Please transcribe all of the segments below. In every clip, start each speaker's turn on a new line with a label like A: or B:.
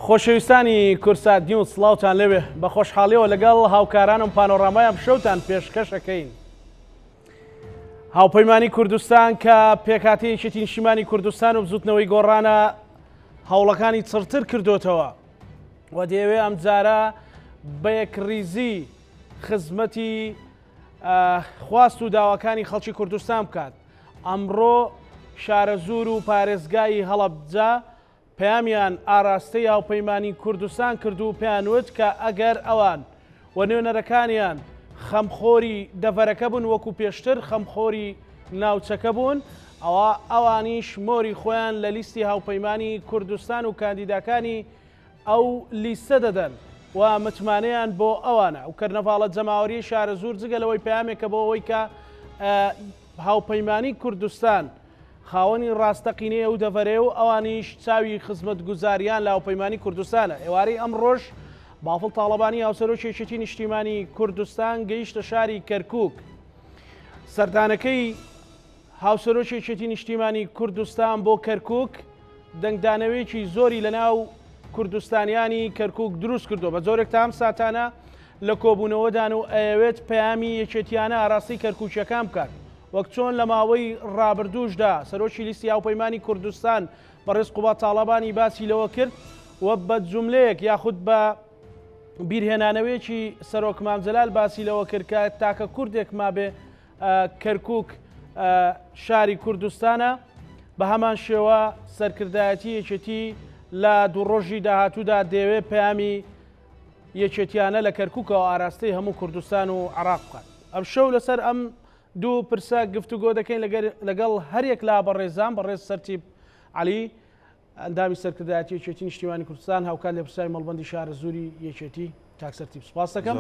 A: خۆشەویستانی کورسات نیوز سڵاوتان لەوێ بە خۆشحاڵیەوە لەگەڵ هاوکارانم پانۆڕامایان شەوتان پێشکەشەکەین. هاوپەیمانی کوردستان کە پێکهاتەیەکی نیشتیمانی کوردستان و بزوتنەوەی گۆڕانە هەوڵەکانی چڕتر کردوتەوە و دەیەوێت ئەم جارە بە یەکریزی خزمەتی خواست و داواکانی خەڵکی کوردستان بکات. ئەمڕۆ شارە زور و پارێزگای هەڵەبجە پەیامیان ئاراستەی هاوپەیمانی کوردستان کرد و پێیانوت کە ئەگەر ئەوان و نوێنەرەکانیان خەمخۆری دەڤەرەکە بوون وەکو پێشتر خەمخۆری ناوچەکە بوون ئەوانیش مۆری خۆیان لە لیستی هاوپەیمانی کوردستان و کاندیداکانی ئەو لیستە دەدەن و متمانەیان بۆ ئەوانە و کەرنەڤاڵە جەماوەری شارە زور جگەلەوەی پەیامێکە بۆ ئەوەی کە هاوپەیمانی کوردستان خاوەنی ڕاستەقینەیە و دەڤەرێ و ئەوانیش چاوی خزمەت گوزاریان لە هاوپەیمانی کوردستانە. ئێوارەی ئەمڕۆژ باڵ تاڵەبانی هاوسەرۆکێکی نیشتیمانی کوردستان گەیشتە شاری کەرکووک. سەردانەکەی هاوسەرۆکێکی نیشتیمانی کوردستان بۆ کەرکووک دەنگدانەوەیەکی زۆری لەناو کوردستانیانی کەرکووک دروست کردو بە جۆرێک تا ئەم ساتانە لە کۆبوونەوەدان و ئەوێت پەیامی یەکێتیانە ئاڕاستی کەرکووکیەکان بکات. وەک چۆن لە ماوەی ڕابردووشدا سەرۆکی لیستی هاوپەیمانی کوردستان بەڕێز قوبا تاڵەبانی باسی لەوە کرد و بە جوملەیەک یاخود بە بیرهێنانەوەیەکی سەرۆک مامجەلال باسی لەوە کرد کە تاکە کوردێک مابێ کەرکووک شاری کوردستانە بە هەمان شێوە سەرکردایەتی یەکێتی لە دوو ڕۆژی داهاتوودا دەیەوێت پەیامی یەکێتیانە لە کەرکووکەوە ئاراستەی هەموو کوردستان و عێراق بکات. ئەم شەو لەسەر ئەم دوو پرسە گفتوگۆ دەکەین لەگەڵ هەرێک لا بەڕێزان بەڕێز سەرتیب عەلی ئەندامی سەرکردایەتی یەکێتی نیشتیمانی کوردستان هاوکات لە پرسای مەڵبەندی شارە زوری یەکێتی کاک سەرتیب سوپاس دەکەم.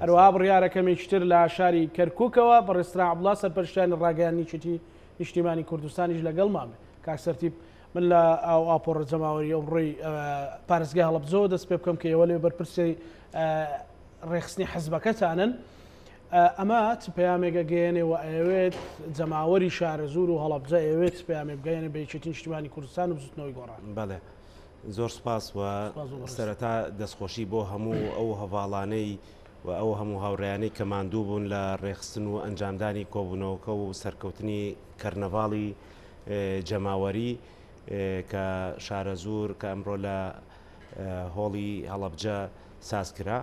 A: هەروەها بڕیارەکەمێکتر لە شاری کەرکووکەوە بەڕێسترا عەبدوڵڵا سەرپەرشتیانی ڕاگەیاندنی یەکێتی نیشتیمانی کوردستانیش لەگەڵ مامێ. کاک سەرتیب من لە ئاپۆڕە جەماوەری ئەو ڕێی پارێزگای هەڵەبجەوە دەست پێ بکەم کە ئێوە لێ بەرپرسی ڕێخستنی حزبەکەتانن. ئەمە چ پەیامێکە گەیەنێ و ئەوێت جەماوەری شارە زور و هەڵەبجە ئەوێت پەیامێ بگەیەنێ بە یەکێتی نیشتیمانی کوردستان و بزوتنەوەی گۆڕان.
B: بەڵێ زۆر سپاس و سەرەتا دەستخۆشی بۆ هەموو ئەو هەواڵانەی و ئەو هەموو هاوڕێیانەی کە ماندوو بوون لە ڕێخستن و ئەنجامدانی کۆبوونەوەکە و سەرکەوتنی کەرنەڤاڵی جەماوەری کە شارە زور کە ئەمڕۆ لە هۆڵی هەڵەبجە سازکرا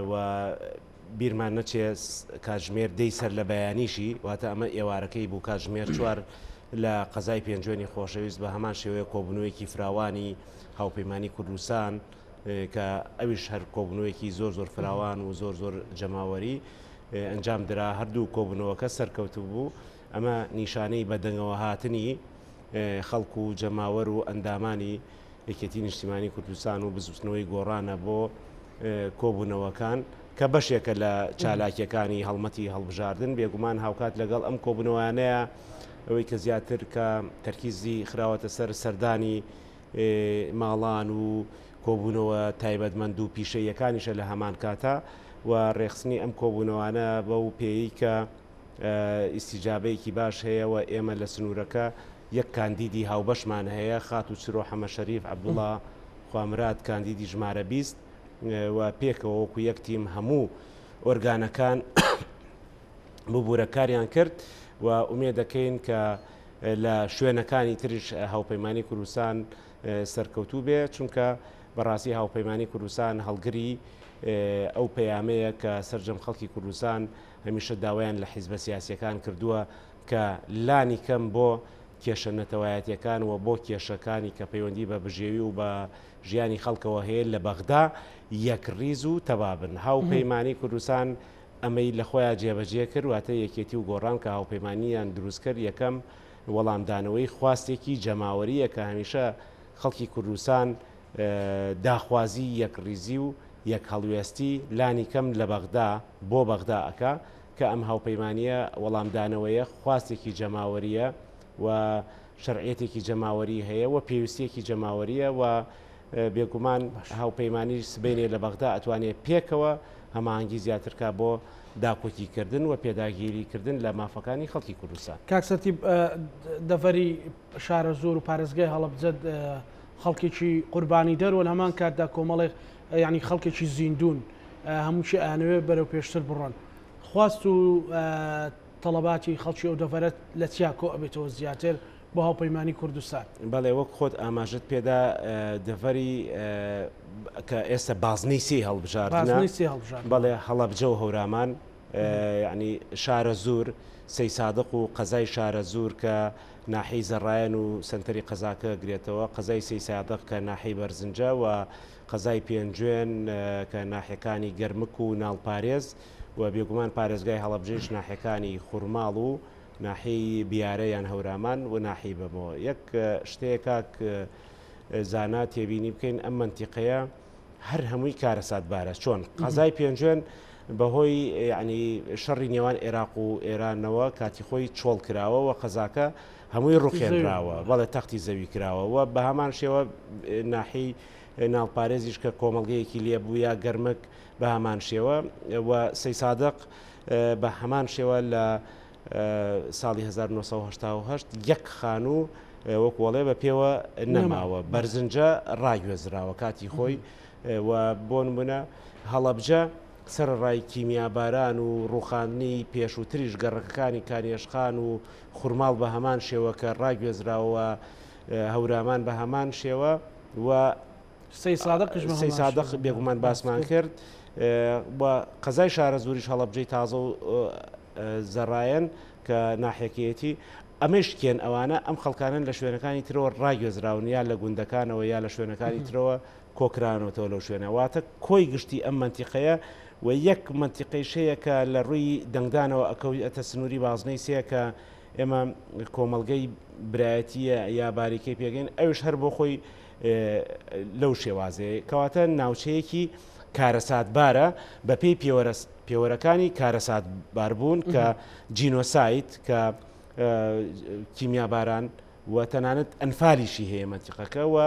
B: و بیرمان نەچێ کاتژمێر دەی سەر لە بەیانیشی واتە ئەمە ئێوارەکەی بوو کاتژمێر 4 لە قەزای پێنجوێنی خۆشەویست بە هەمان شێوەیە کۆبوونەوەیەکی فراوانی هاوپەیمانی کوردستان کە ئەویش هەر کۆبوونەوەیەکی زۆر فراوان و زۆر جەماوەری ئەنجام درا. هەردوو کۆبوونەوەکە سەرکەوتو بوو. ئەمە نیشانەی بەدەنگەوە هاتنی خەڵکو و جەماوەر و ئەندامانی یەکێتی نیشتیمانی کوردستان و بزوتنەوەی گۆڕانە بۆ کۆبوونەوەکان کە بەشێکە لە چالاکیەکانی هەڵمەتی هەڵبژاردن. بێگومان هاوکات لەگەڵ ئەم کۆبوونەوەیانەیە ئەوەی کە زیاتر کە تەرکیزی خراوەتە سەر سەردانی ماڵان و کۆبوونەوە تایبەتمەند و پیشەیەکانیشە لە هەمان کاتە و ڕێخستنی ئەم کۆبوونەوانە بەو پێی کە ئیسیجابەیەکی باش هەیە و ئێمە لە سنوورەکە یەک کاندیدی هاوبەشمان هەیە خات و چرۆ حەمە شەریف عەبدوڵڵا خوامرات کاندیدی ژمارە 20 و پێکەوە وەکو یەک تیم هەموو ئۆرگانەکان ببوورەکاریان کرد و ئومێد دەکەین کە لە شوێنەکانی تریش هاوپەیمانی کوردستان سەرکەوتوو بێ چونکە بەڕاستی هاوپەیمانی کوردستان هەڵگری ئەو پەیامەیە کە سەرجەم خەڵکی کوردستان هەمیشە داوایان لە حیزبە سیاسیەکان کردووە کە لانی کەم بۆ کێشە نەتەوایەتیەکان و بۆ کێشەکانی کە پەیوەندی بە بژێوی و بە ژیانی خەڵکەوە هەیە لە بەغدا یەکریز و تەبابن. هاوپەیمانی کوردستان ئەمەی لە خۆیان جێبەجێ کرد واتە یەکێتی و گۆڕان کە هاوپەیمانیان دروست کرد یەکەم وەڵامدانەوەی خواستێکی جەماوەریە کە هەمیشە خەڵکی کوردستان داخوازی یەکریزی و یەک هەڵوێستی لانی کەم لە بەغدا بۆ بەغدا ئەکا کە ئەم هاوپەیمانیە وەڵامدانەوەیە خواستێکی جەماوەریە و شەرعیەتێکی جەماوەری هەیە و پێویستیەکی جەماوەریە و بێگومان هاوپەیمانی سبەینێ لە بەغدا ئەتوانێت پێکەوە هەماهەنگی زیاترکە بۆ داکۆتیکردن و پێداگیریکردن لە مافەکانی خەڵکی کوردستان.
A: کاک سەرتیب دەڤەری شارە زۆر و پارێزگای هەڵەبجە خەڵکێکی قوربانی دەر و لە هەمان کاتدا کۆمەڵێک ینی خەڵکێکی زیندون هەمووشی ئانوێ بەرەو پێشتر بڕۆن خواست و تەڵەباتی خەڵکی ئەو دەڤەرەت لە چیا کۆ ئەبێتەوە زیاتر بۆ هاوپەیمانی کوردستان
B: بەڵێ وەک خۆت ئاماژت پێدا دەڤەری کە ئێستا بازنەی سێ هەڵبژاردنە بەڵێ هەڵەبجە و هەورامان یعنی شارە زور سەی سادق و قەزای شارە زور کە ناحی زەڕایەن و سنتەری قەزاکە گرێتەوە قەزای سەی سادق کە ناحی بەرزنجە و قەزای پێنجوێن کە ناحیەکانی گەرمک و ناڵپارێز و بێگومان پارێزگای هەڵەبجەش ناحیەکانی خوورماڵ و ناحی بیارە یان هەورامان و ناحی بەمەوە یەک شتەیەکە زانا تێبینی بکەین ئەم منتیقەیە هەر هەمووی کارەسات بارە چۆن قەزای پێنجوێن بەهۆی ینی شەڕی نێوان عێراق و ئێرانەوە کاتی خۆی چۆڵ کراوە و قەزاکە هەمووی ڕوخێنراوە بەڵێ تەختی زەوی کراوە و بە هەمان شێوە ناحی ناڵپارێزیش کە کۆمەڵگەیەکی لێبوو یا گەرمک بە هەمان شێوە و سەی سادق بە هەمان شێوە لە ساڵی 1970 یەک خانوو وەکوڵێ بە پێوە نەماوە بەرزنجە ڕاگوێزراوە کاتی خۆی و بۆ نمونە هەڵەبجە سەرڕای کیمیاباران و ڕوخاندنی پێشووتریش گەڕەکەەکانی کانێشخان و خوورماڵ بە هەمان شێوە کە ڕاگوێزراوە هەورامان بە هەمان شێوە و
A: سەی
B: سادق بێگومان باسمان کرد قەزای شارە زوریش هەڵەبجەی تازە و زەڕایەن کە ناحیەکەیەتی ئەمەشکێن ئەوانە ئەم خەڵکانن لە شوێنەکانی ترەوە ڕاگوێزراون یا لە گوندەکانەوە یا لە شوێنەکانی ترەوە کۆکرانەوە لەو شوێنەواتە کۆی گشتی ئەم منتیقەیە و یەک منتیقەیشەیە کە لە ڕووی دەنگدانەوە ئەتە سنووری بازنەی سەیە کە ئێمە کۆمەڵگەی برایەتیە یا باریکەی پێگەین ئەوش هەر بۆ خۆی لەو شێوازەیە کەواتە ناوچەیەکی کارەساتبارە بە پێی پێوەرەکانی کارەساتباربوون کە جینۆسایت کە کیمیاباران و تەنانەت ئەنفالیشی هەیە منتیقەکە و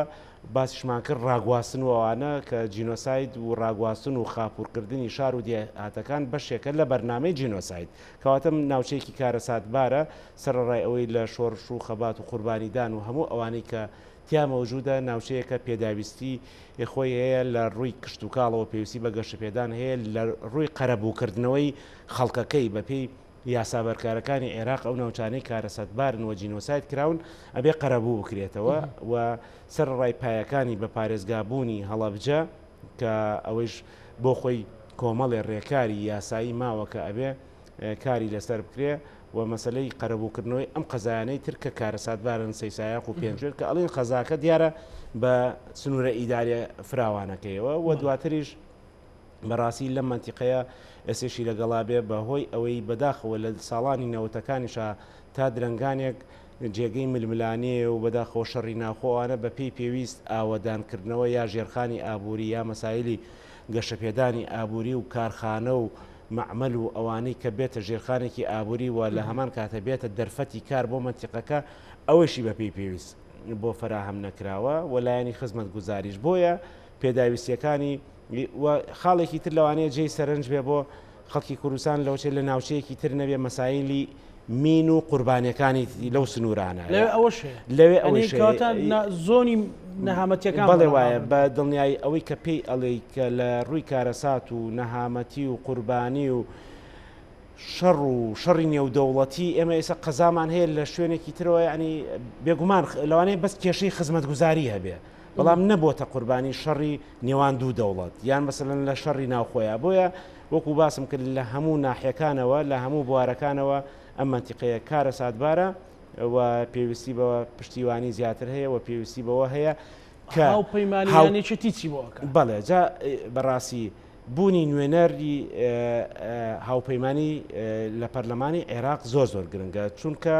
B: باسیشمان کرد ڕاگواستن وانە کە جینۆساید و ڕاگواستن و خاپورکردنی شار و دیهاتەکان بەشێکە لە بەرنامەی جینۆساید کەواتە ناوچەیەکی کارەساتبارە سەرڕای ئەوەی لە شۆڕش و خەبات و قوربانیدان و هەموو ئەوانەی کە تیامەوجودە ناوچەیەکە پێداویستی خۆی هەیە لە ڕووی کشت و کاڵەوە پێویستی بە گەشتپێدان هەیە لە ڕووی قەرەبووکردنەوەی خەڵکەکەی بەپێی یاسابەرکارەکانی عێراق ئەو ناوچانەی کارەسەتبارن و جینۆساید کراون ئەبێ قەرەبوو بکرێتەوە و سەرڕای پایەکانی بە پارێزگابوونی هەڵەبجە کە ئەوەش بۆ خۆی کۆمەڵێ ڕێکاری یاسایی ماوە کە ئەبێ کاری لەسەر بکرێ و مەسلەی قەرەبووکردنەوەی ئەم قەزایانەی ترکە کارەساتبارن سەیسایق و پێنجێت کە ئەڵین قەزاکە دیارە بە سنوورە ئیداریە فراوانەکەیەوە و دواتریش بەڕاستی لەم منتیقەیە ئەسێشی لەگەڵا بێ بەهۆی ئەوەی بەداخەوە لە ساڵانی نەوەتەکانیشە تا درنگانێک جێگەی ململانێ و بەداخەوە شەڕی ناوخۆوانە بە پێی پێویست ئاوەدانکردنەوە یا ژێرخانی ئابووری یا مەسایلی گەشەپێدانی ئابووری و کارخانە و معمەل و ئەوانەی کە بێتە ژێرخانێکی ئابووری و لە هەمان کاتە بێتە دەرفەتی کار بۆ منتیقەکە ئەوەشی بە پێی پێویست بۆ فراهەم نەکراوە وەلایەنی خزمەت گوزاریش بۆیە پێداویستیەکانی خاڵێکی تر لەوانەیە جێی سەرنج بێ بۆ خەڵکی کوردستان لەوچێت لە ناوچەیەکی تر نەبێ مەسایلی مین و قوربانیەکانی لەو سنوورانە
A: لەوێ زۆنی نەهامەتیەکان
B: بەڵێ وایە بە دڵنیایی ئەوەی کە پێی ئەڵێی کە لە ڕووی کارەسات و نەهامەتی و قوربانی و شەڕ و شەڕی نێودەوڵەتی ئێمە ئێستا قەزامان هەیە لە شوێنێکی ترەوە ینی بێگومان لەوانەیە بەس کێشەی خزمەتگوزاری هەبێ بەڵام نەبووتە قوربانی شەڕی نێوان دوو دەوڵەت یان مەسەلەن لە شەڕی ناوخۆیە بۆیە وەکو باسم کرد لە هەموو ناحیەکانەوە لە هەموو بوارەکانەوە ئەم منتیقەیە کارەساتبارە و پێویستی بەوە پشتیوانی زیاتر هەیە و پێویستی بەوە هەیە
A: کە هاوپەیمانیانێکی چی بۆکە
B: بەڵێ جا بەڕاستی بوونی نوێنەری هاوپەیمانی لە پەرلەمانی عێراق زۆر گرنگە چونکە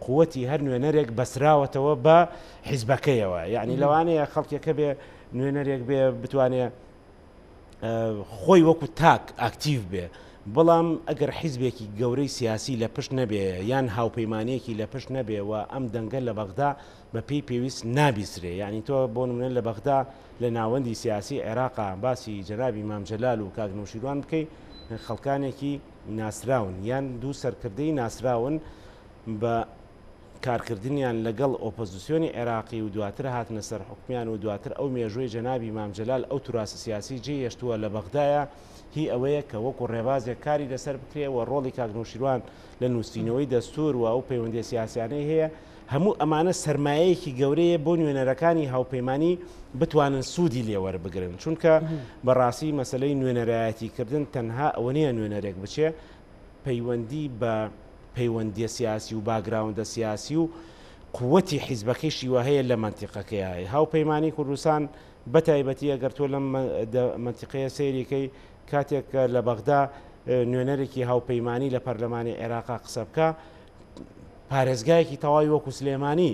B: قووەتی هەر نوێنەرێک بەسراوەتەوە بە حیزبەکەیەوە یعنی لەوانەیە خەڵکێکە بێ نوێنەرێک بێ بتوانێت خۆی وەکو تاک ئاکتیو بێ بەڵام ئەگەر حیزبێکی گەورەی سیاسی لە پشت نەبێ یان هاوپەیمانەیەکی لە پشت نەبێ و ئەم دەنگە لە بەغدا بە پێی پێویست نابیسرێ یعنی تۆ بۆ نمونە لە بەغدا لە ناوەندی سیاسی عێراقا باسی جەنابی مام جەلال و کاک نوشیروان بکەی خەڵکانێکی ناسراون یان دوو سەرکردەی ناسراون بە کارکردنیان لەگەڵ ئۆپۆزیسیۆنی عێراقی و دواتر هاتنە سەر حکومیان و دواتر ئەو مێژووی جەنابی مامجلال ئەو توراسە سیاسی جێ هێشتووە لە بەغدایە هی ئەوەیە کە وەکو ڕێبازێک کاری لەسەر بکرێ و ڕۆڵی کاک نووشیروان لە نووسینەوەی دەستور و ئەو پەیوەندی سیاسیانەی هەیە هەموو ئەمانە سەرمایەیەکی گەورەیە بۆ نوێنەرەکانی هاوپەیمانی بتوانن سوودی لێوەربگرن چونکە بەڕاستی مەسلەی نوێنەرایەتیکردن تەنها ئەوە نیە نوێنەرێک بچێ پەیوەندی بە پەیوەندی سیاسی و باگراوندە سیاسی و قووەتی حیزبەکەیشی وە هەیە لە منتیقەکەیە هاوپەیمانی کوردستان بەتایبەتی ئەگەر تۆ لەم منتیقەیە سەیریکەی کاتێک لە بەغدا نوێنەرێکی هاوپەیمانی لە پەرلەمانی عێراقا قسە بکە پارێزگایەکی تەواوی وەکو سلێمانی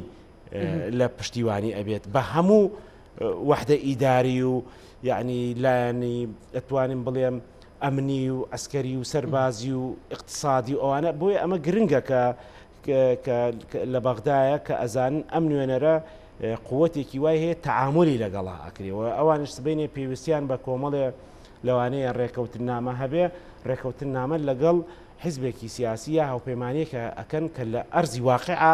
B: لە پشتیوانی ئەبێت بە هەموو وحدە ئیداری و یعنی لایەنی ئەتوانین بڵێم ئەمنی و ئەسکەری و سەربازی و اقتصادی و ئەوانە بۆیە ئەمە گرنگە کە لە بەغدایە کە ئەزانن ئەم نوێنەرە قووەتێکی وای هەیە تەعاملی لەگەڵا ئەکرێەوە ئەوانش سبینێ پێویستیان بە کۆمەڵێ لەوانەیە ڕێکەوتن نامە هەبێ ڕێکەوتن نامە لەگەڵ حیزبێکی سیاسیە هاوپەیمانیەکە ئەکەن کە لە ئەرزی واقعە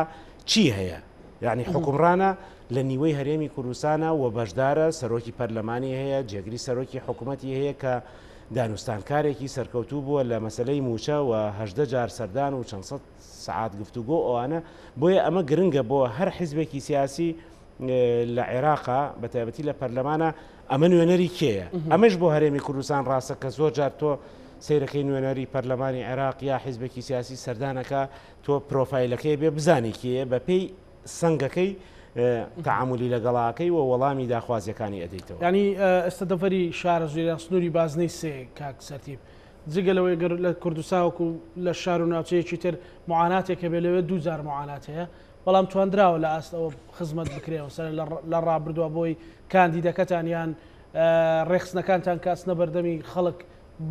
B: چی هەیە یعنی حکومڕانە لە نیوەی هەرێمی کوردستانە و بەشدارە سەرۆکی پەرلەمانی هەیە جێگری سەرۆکی حکوومەتی هەیە کە دانوستانکارێکی سەرکەوتوو بووە لە مەسلەی موچە و هەژدە جار سەردان و چەند سەد سعات گفتوگۆ ئەوانە بۆیە ئەمە گرنگە بۆ هەر حیزبێکی سیاسی لە عێراقا بەتایبەتی لە پەرلەمانە ئەمە نوێنەری کێیە ئەمەش بۆ هەرێمی کوردستان ڕاستە کە زۆر جار تۆ سیرەکەی نوێنەری پەرلەمانی عێراق یا حیزبێکی سیاسی سەردانەکە تۆ پرۆفایلەکەی بێ بزانی کێیە بە پێی سنگەکەی تعاملی لەگەڵاکەی و وەڵامی داخوازیەکانی ئەدەیتەوە
A: ینی ئێستا دەفەری شارە ژێریان سنووری بازنەی سێ کاک سەرتیب جگەلەوەی گەر لە کوردستانوەکو لە شار و ناوچەیەکی تر معاناتێکە بێ لەوێ 2000 معانات هەیە بەڵام توانراوە لە ئاستەوە خزمەت بکرێەوە سەر لە ڕابردووە بۆی کاندیدەکەتان یان ڕێخستنەکانتان کاسنە بەردەمی خەڵک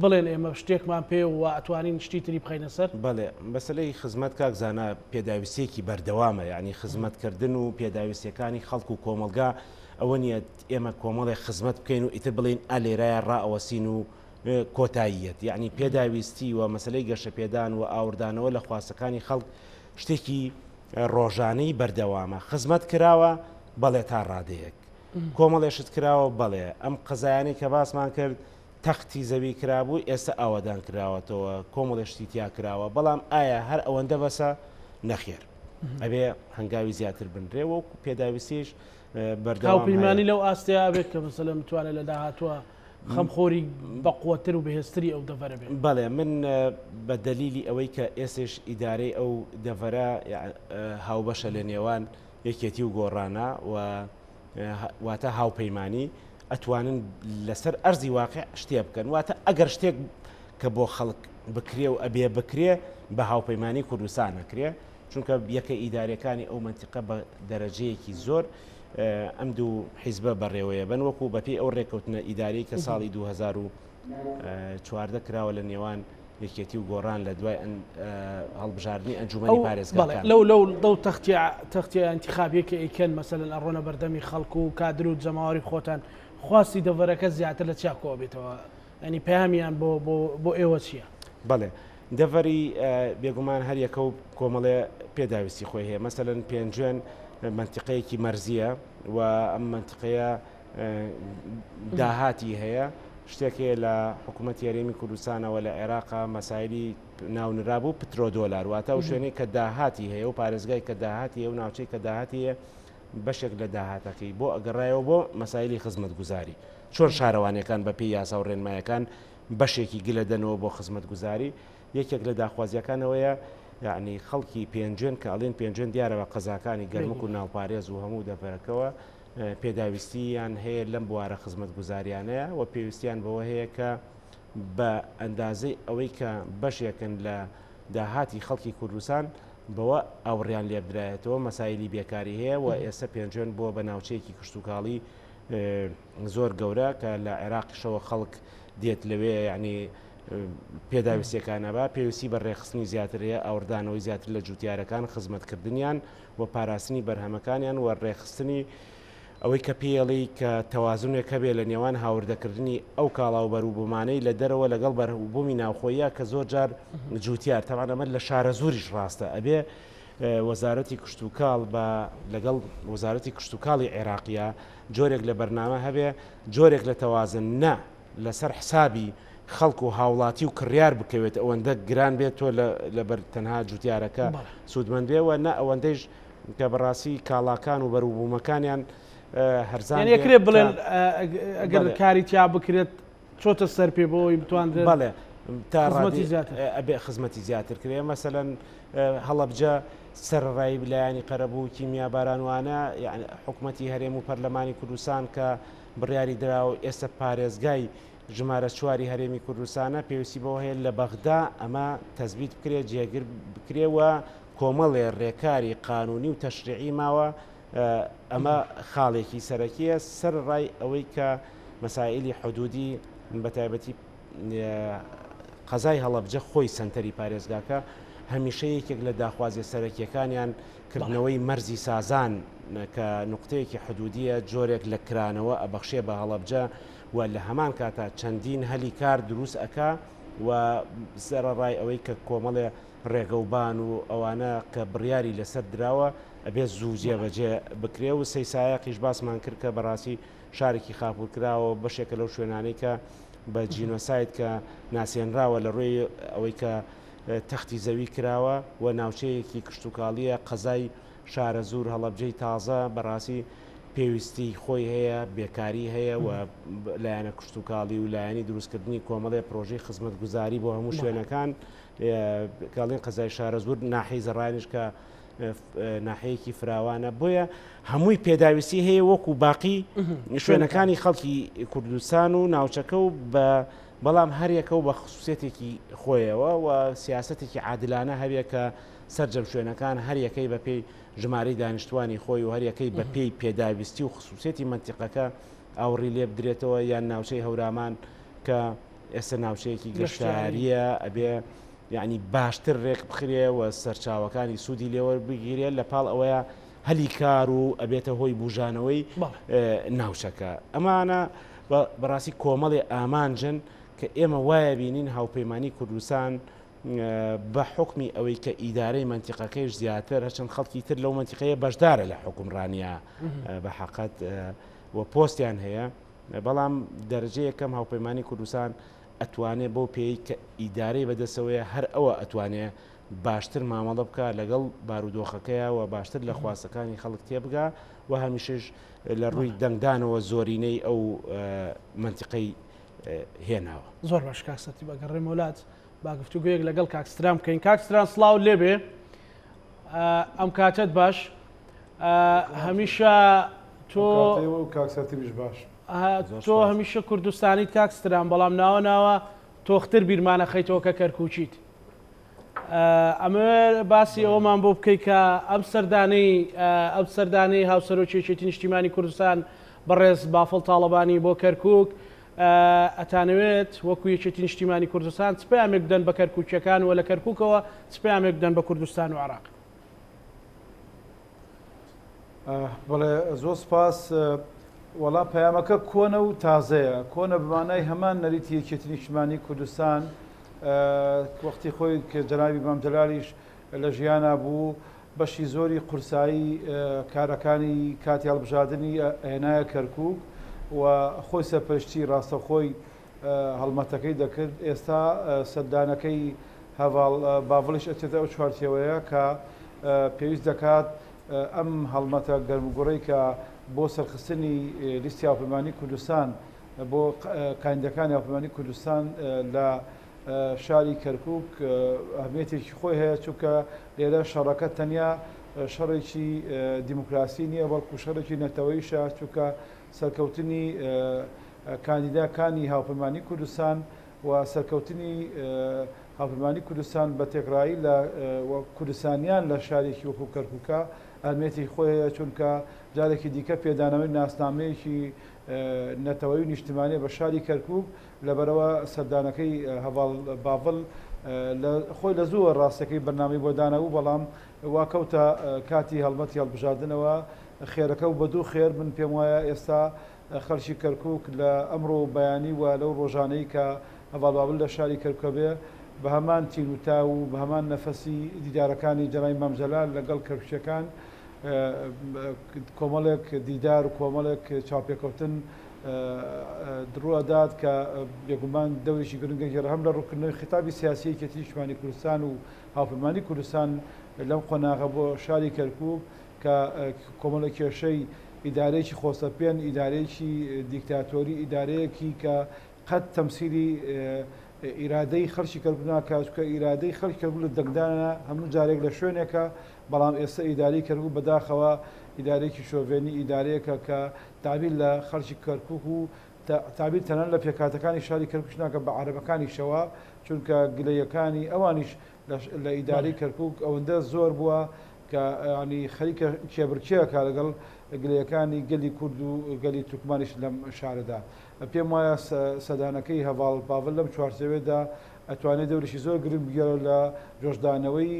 A: بڵێن ئێمە شتێکمان پێ و ئەتوانین شتی تری بخەینە سەر
B: بەڵێ بەسلەی خزمەت کاکزانە پێداویستێکی بەردەوامە یعنی خزمەتکردن و پێداویستەکانی خەڵک و کۆمەلگا ئەوە نیە ئێمە کۆمەڵی خزمەت بکەین و ئیتر بڵین ئالێرایە ڕائەوەسین و کۆتاییەت یعنی پێداویستی و مەسلەی گەشە پێدان و ئاوردانەوە لە خواستەکانی خەڵک شتێکی ڕۆژانەی بەردەوامە خزمەت کراوە بەڵێ تا ڕادەیەک کۆمەڵێشت کراوە بەڵێ ئەم قەزایانی کە باسمان کرد تەختی زەوی کرابوو ئێستا ئاوادان کراوەتەوە کۆمەڵێشتی تیا کراوە بەڵام ئایا هەر ئەوەندە بەسە نەخێر ئەبێ هەنگاوی زیاتر بنرێ و پێداویستیش
A: بەردەوامی لەو ئاستەیە بێت کە مەسەلەن بتوانێت لە داهاتوە خەمخۆری بەقوەتر و بەهێزتری ئەو دەڤەرە بێت
B: بەڵێ من بە دەلیلی ئەوەی کە ئێسش ئیدارەی ئەو دەڤەرە هاوبەشە لە نێوان یەکێتی و گۆڕانە و واتە هاوپەیمانی ئەتوانن لەسەر ئەرزی واقع شتێ بکەن واتە ئەگەر شتێک کە بۆ خەڵک بکرێ و ئەبێ بکرێ بە هاوپەیمانی کوردستان نەکرێ چونکە یەکە ئیدارەکانی ئەو منتیقە بە دەرەجەیەکی زۆر ئەم دوو حیزبە بەڕێوەیە بن وەکو بەپێی ئەو ڕێکەوتنە ئیداری کە ساڵی 2014 کراوە لە نێوان یەکێتی و گۆڕان لە دوای هەڵبژاردننی ئەنجومەنی پارێزگاکان
A: لەو دڵ تەختی ئەنتیخابیەکە ئەیکەن مەسەلەن ئەڕۆنە بەردەمی خەڵکو و کادر و جەماوەری خۆتان خواستی دەڤەرەکە زیاتر لە چاکۆ بێتەوە ئەنی پەیامیان بۆ ئێوە چییە؟
B: بەڵێ دەڤەری بێگومان هەر یەکە و کۆمەڵێ پێداویستی خۆی هەیە مەسەلەن پێنجێن منتیقەیەکی مەرزیە و ئەم منتیقەیە داهاتی هەیە شتێکێ لە حکوومەتی هەرێمی کوردستانەوە لە عێراقا مەسایلی ناونرابوو پترۆ دۆلار واتە و شوێنەی کە داهاتی هەیە و پارێزگای کە داهاتی و ناوچەی کە داهاتی هەیە بەشێک لە داهاتەکەی بۆ ئەگەڕایەوە بۆ مەسایلی خزمەت گوزاری چۆن شارەوانەکان بە پێی یاسا و ڕێنمایەکان بەشێکی گلە دەنەوە بۆ خزمەت گوزاری یەکێک لە داخوازیەکانەوەیە یعنی خەڵکی پێنجێن کە ئەڵێن پێنجێن دیارەوە قەزاکانی گەرمک و ناوپارێز و هەموو دەبەرەکەوە پێداویستیان هەیە لەم بوارە خزمەت گوزاریانەیە و پێویستیان بەوە هەیە کە بە ئەندازەی ئەوەی کە بەشێکن لە داهاتی خەڵکی کوردستان بەوە ئەوڕیان لێبدرایەتەوە مەسایلی بێکاری هەیە و ئێستا پێنجێن بۆ بە ناوچەیەکی کشتتوکاڵی زۆر گەورە کە لە عێراقیشەوە خەڵک دێت لەوێ یعنی پێداویستیەکانە بە پێویستی بە ڕێخستنی زیاتر هەیە ئەوردانەوەی زیاتر لە جوتیارەکان خزمەتکردنیان و پاراستنی بەرهەمەکانیان و ڕێخستنی ئەوەی کە پێڵی کە تەوازنێک هەبێ لە نێوان هاوردەکردنی ئەو کاڵاو بەروبوومانەی لە دەرەوە لەگەڵ بەرهبوومی ناوخۆیە کە زۆر جار جوتیار تەوانەمە لە شارە زۆریش ڕاستە ئەبێ وەزارەتی کشتتوکاڵ بە لەگەڵ وەزارەتی کشتتوکاڵی عێراقیە جۆرێک لە بەرنامە هەبێ جۆرێک لە تەوازن نە لەسەر حسابی خەڵک و هاوڵاتی و کڕیار بکەوێت ئەوەندە گران بێت تۆ لەبەر تەنها جوتیارەکە سوودمەند بێەوە نە ئەوەندەیش کە بەڕاستی کاڵاکان و بەروبوومەکانیان هەرزان
A: یەکرێت بڵێن ئەگەر کاری تیا بکرێت چۆتە سەر پێ بۆی بتوانێت
B: بەڵێ تا ئەبێ خزمەتی زیاتر کرێ مەسەلەن هەڵەبجە سەرڕای بلایانی قەرەبوو کیمیا بارانوانە یعنی حکوومەتی هەرێم و پەرلەمانی کوردستان کە بڕیاری دراوە ئێستا پارێزگای ژمارە چواری هەرێمی کوردستانە پێویستی بەوە هەیە لە بەغدا ئەمە تەزبیت بکرێت جێگر بکرێەوە کۆمەڵێ ڕێکاری قانونی و تەشریعی ماوە ئەمە خاڵێکی سەرەکیە سەر ڕای ئەوەی کە مەسائلی حدودی بەتایبەتی قەزای هەڵەبجە خۆی سنتەری پارێزگاکە هەمیشە یەکێک لە داخوازیە سەرەکیەکانیان کردنەوەی مەرزی سازان کە نقطەیەکی حدودیە جۆرێک لە کرانەوە ئەبەخشێ بە هەڵەبجە و لە هەمان کاتا چەندین هەلی کار دروست ئەکا و سەرڕای ئەوەی کە کۆمەڵێ ڕێگەوبان و ئەوانە کە بڕیاری لەسەر دراوە ئەبێت زوو جێبەجێ بکرێ و سەیسایەقیش باسمان کرد کە بەڕاستی شارێکی خاپور کراوە بەشێکە لەو شوێنانەی کە بە جینۆسایت کە ناسێنراوە لە ڕێی ئەوەی کە تەختی زەوی کراوە و ناوچەیەکی کشتتوکاڵیە قەزای شارە زوور هەڵەبجەی تازە بەڕاستی پێویستی خۆی هەیە بێکاری هەیە و لایەنە کشتتوکاڵی و لایەنی دروستکردنی کۆمەڵێ پرۆژەی خزمەت گوزاری بۆ هەموو شوێنەکان کاڵین قەزای شارە زوور ناحەی زەڕانیش کە ناحەیەکی فراوانە بۆیە هەمووی پێداویستی هەیە وەکو باقی شوێنەکانی خەڵکی کوردستان و ناوچەکە و بەڵام هەریەکە و بە خصوصێتێکی خۆیەوە و سیاستێکی عادلانە هەبێ کە سەرجەم شوێنەکان هەریەکەی بە پێی ژمارەی دانیشتوانی خۆی و هەریەکەی بە پێی پێداویستی و خصوصێتی منتیقەکە ئاوڕی لێ بدرێتەوە یان ناوچەی هەورامان کە ئێستا ناوچەیەکی گەشتاریە ئەبێ یعنی باشتر ڕێک بخرێ و سەرچاوەکانی سوودی لێوە بگیرێت لە پاڵ ئەوەیە هەلی کار و ئەبێتە هۆی بژانەوەی ناوچەکە ئەمانە بەڕاستی کۆمەڵی ئامانجن کە ئێمە وایە بینین هاوپەیمانی کوردستان بە حکمی ئەوەی کە ئیدارەی منتیقەکەیش زیاتر هەرچەند خەڵکی تر لەو منتیقەیە بەشدارە لە حکومڕانیە بە حەقەت و پۆستیان هەیە بەڵام دەرەجە یەکەم هاوپەیمانی کوردستان ئەتوانێت بۆ پێی کە ئیدارەی بەدەستەوەیە هەر ئەوە ئەتوانێت باشتر مامەڵە بکە لەگەڵ بارودۆخەکەیە و باشتر لە خواستەکانی خەڵک تێبگا و هەمیشەش لە ڕووی دەنگدانەوە زۆرینەی ئەو منتیقەی هێناوە.
A: زۆر باش کاکسەتی بەگەڕێ وڵات با گفتوگویەک لەگەڵ کاکسترام بکەین. کاکستران سڵاو لێبێ ئەم کاتت باش هەمیشە تۆ
C: کاکسەتیش باش
A: تۆ هەمیشە کوردستانیت کاکستران بەڵام ناوە تۆختر بیرمانە خەیتەوە کە کەرکوچیت ئەمە باسی ئەوەمان بۆ بکەیت کە ئەم سەردانەی هاوسەرۆکێتی نیشتیمانی کوردستان بەڕێز بافڵ تاڵەبانی بۆ کەرکووک ئەتانەوێت وەکو یەکێتی نیشتیمانی کوردستان سپیامێک بدەن بە کەرکووکیەکان و لە کەرکووکەوە سپیامێک بدەن بە کوردستان و عێراق.
C: بەڵێ زۆر سپاس. وەڵام پەیامەکە کۆنە و تازەیە کۆنە بمانای هەمان نەریتی یەکێتی نیشتیمانی کوردستان وەختی خۆی کە جەنابی مام جەلالیش لە ژیانە بوو بەشی زۆری قورسایی کارەکانی کاتی هەڵبژاردننی هێنایە کەرکووک و خۆی سەرپەرشتی ڕاستەخۆی هەڵمەتەکەی دەکرد. ئێستا سەردانەکەی باڤڵیش ئەچێتە ئەو چوارچێوەیە کە پێویست دەکات ئەم هەڵمەتە گەرمگوڕەی کە بۆ سەرخستنی لیستی هاوپەیمانی کوردستان بۆ کاندەکانی هاوپەیمانی کوردستان لە شاری کەرکووک ئەهمیەتێکی خۆی هەیە چونکە لێرە شەڕەکە تەنیا شەڕێکی دیموکراسی نییە بەڵکو شەڕێکی نەتەوەیشە چونکە سەرکەوتنی کاندیداکانی هاوپەیمانی کوردستان و سەرکەوتنی هاوپەیمانی کوردستان بە تێکڕایی لە کوردستانیان لە شارێکی وەکو کەرکووکە ئەهمیەتی خۆی هەیە چونکە جارێکی دیکە پێدانەوەی ناسنامەیەکی نەتەوەی و نیشتیمانی بە شاری کەرکووک لەبەرەوە سەردانەکەی هەواڵ باڤڵ خۆی لە زووە ڕاستەکەی بەرنامەی بۆ دانەوە بەڵام واکەوتە کاتی هەڵمەتی هەڵبژاردنەوە خێرەکە و بەدوو خێر من پێم وایە ئێستا خەڵکی کەرکووک لە ئەمڕۆ بەیانی و لەو ڕۆژانەی کە هەواڵ باڤڵ لە شاری کەرکووکە بێ بە هەمان تیروتا و بە هەمان نەفەسی دیدارەکانی جەنابی مامجەلال لەگەڵ کەرکووچەکان کۆمەڵێک دیدار و کۆمەڵێک چاوپێکەوتن دڕوەدات کە بێگومان دەوریشی گرنگە گەڕ هەم لە ڕووکردنەوەی خیتابی سیاسی یەکێتی نیشتیمانی کوردستان و هاوپەیمانی کوردستان لەم قۆناغە بۆ شاری کەرکووک کە کۆمەڵە کێشەی ئیدارەیەکی خۆسەپێن ئیدارەیەکی دیکتاتۆری ئیدارەیەکی کە قەت تەمسیلی ئیرادەی خەڵکی کەرکووک ناکات کە ئیرادەی خەڵکی کەرکووک لە دەنگدانە هەموو جارێک لە شوێنێکە بەڵام ئێستا ئیداری کەرکووک بەداخەوە ئیدارێکی شۆڤێنی ئیدارەیەکە کە تابیر لە خەڵکی کەرکووک و تابیر تەنان لە پێکاتەکانی شاری کەرکووک ناکە بە عەرەبەکانیشەوە چونکە گلەیەکانی ئەوانیش لە ئیداری کەرکووک ئەوەندە زۆر بووە کە ینی خەریکە کێبرکێکە لەگەڵ گلەیەکانی گەلی کورد و گەلی تورکمانیش لەم شارەدا پێم وایە سەدانەکەی هەواڵ باڤل لەم چوارچێوێدا ئەتوانێت دەوریشی زۆر گرنگ بگەڕێ لە جۆشدانەوەی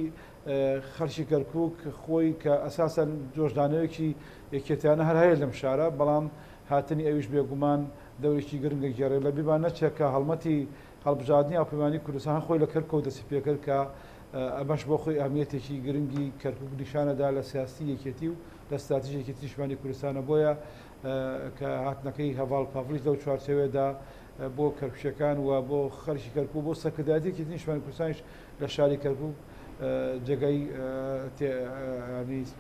C: خەڵکی کەرکووک خۆی کە ئەساسەن جۆشدانەوەیەکی یەکێتیانە هەر هەیە لەم شارە بەڵام هاتنی ئەویش بێگومان دەوریشی گرنگە گێڕێ لە بیبان نەچێکە هەڵمەتی هەڵبژاردننی هاوپەیمانی کوردستان خۆی لە کەرکووک دەستی پێکرد کە ئەمەش بۆ خۆی ئەهمیەتێکی گرنگی کەرکووک نیشانەدا لە سیاسی یەکێتی و لە استراتیژی یەکێتی نیشتیمانی کوردستانە بۆیە کە هاتنەکەی هەواڵ پاڤلیش لەو چوارچێوێدا بۆ کەرکووچەکان و بۆ خەڵکی کەرکووک بۆ سەرکردایەتی یەکێتی نیشتیمانی کوردستانیش لە شاری کەرکووک جێگەی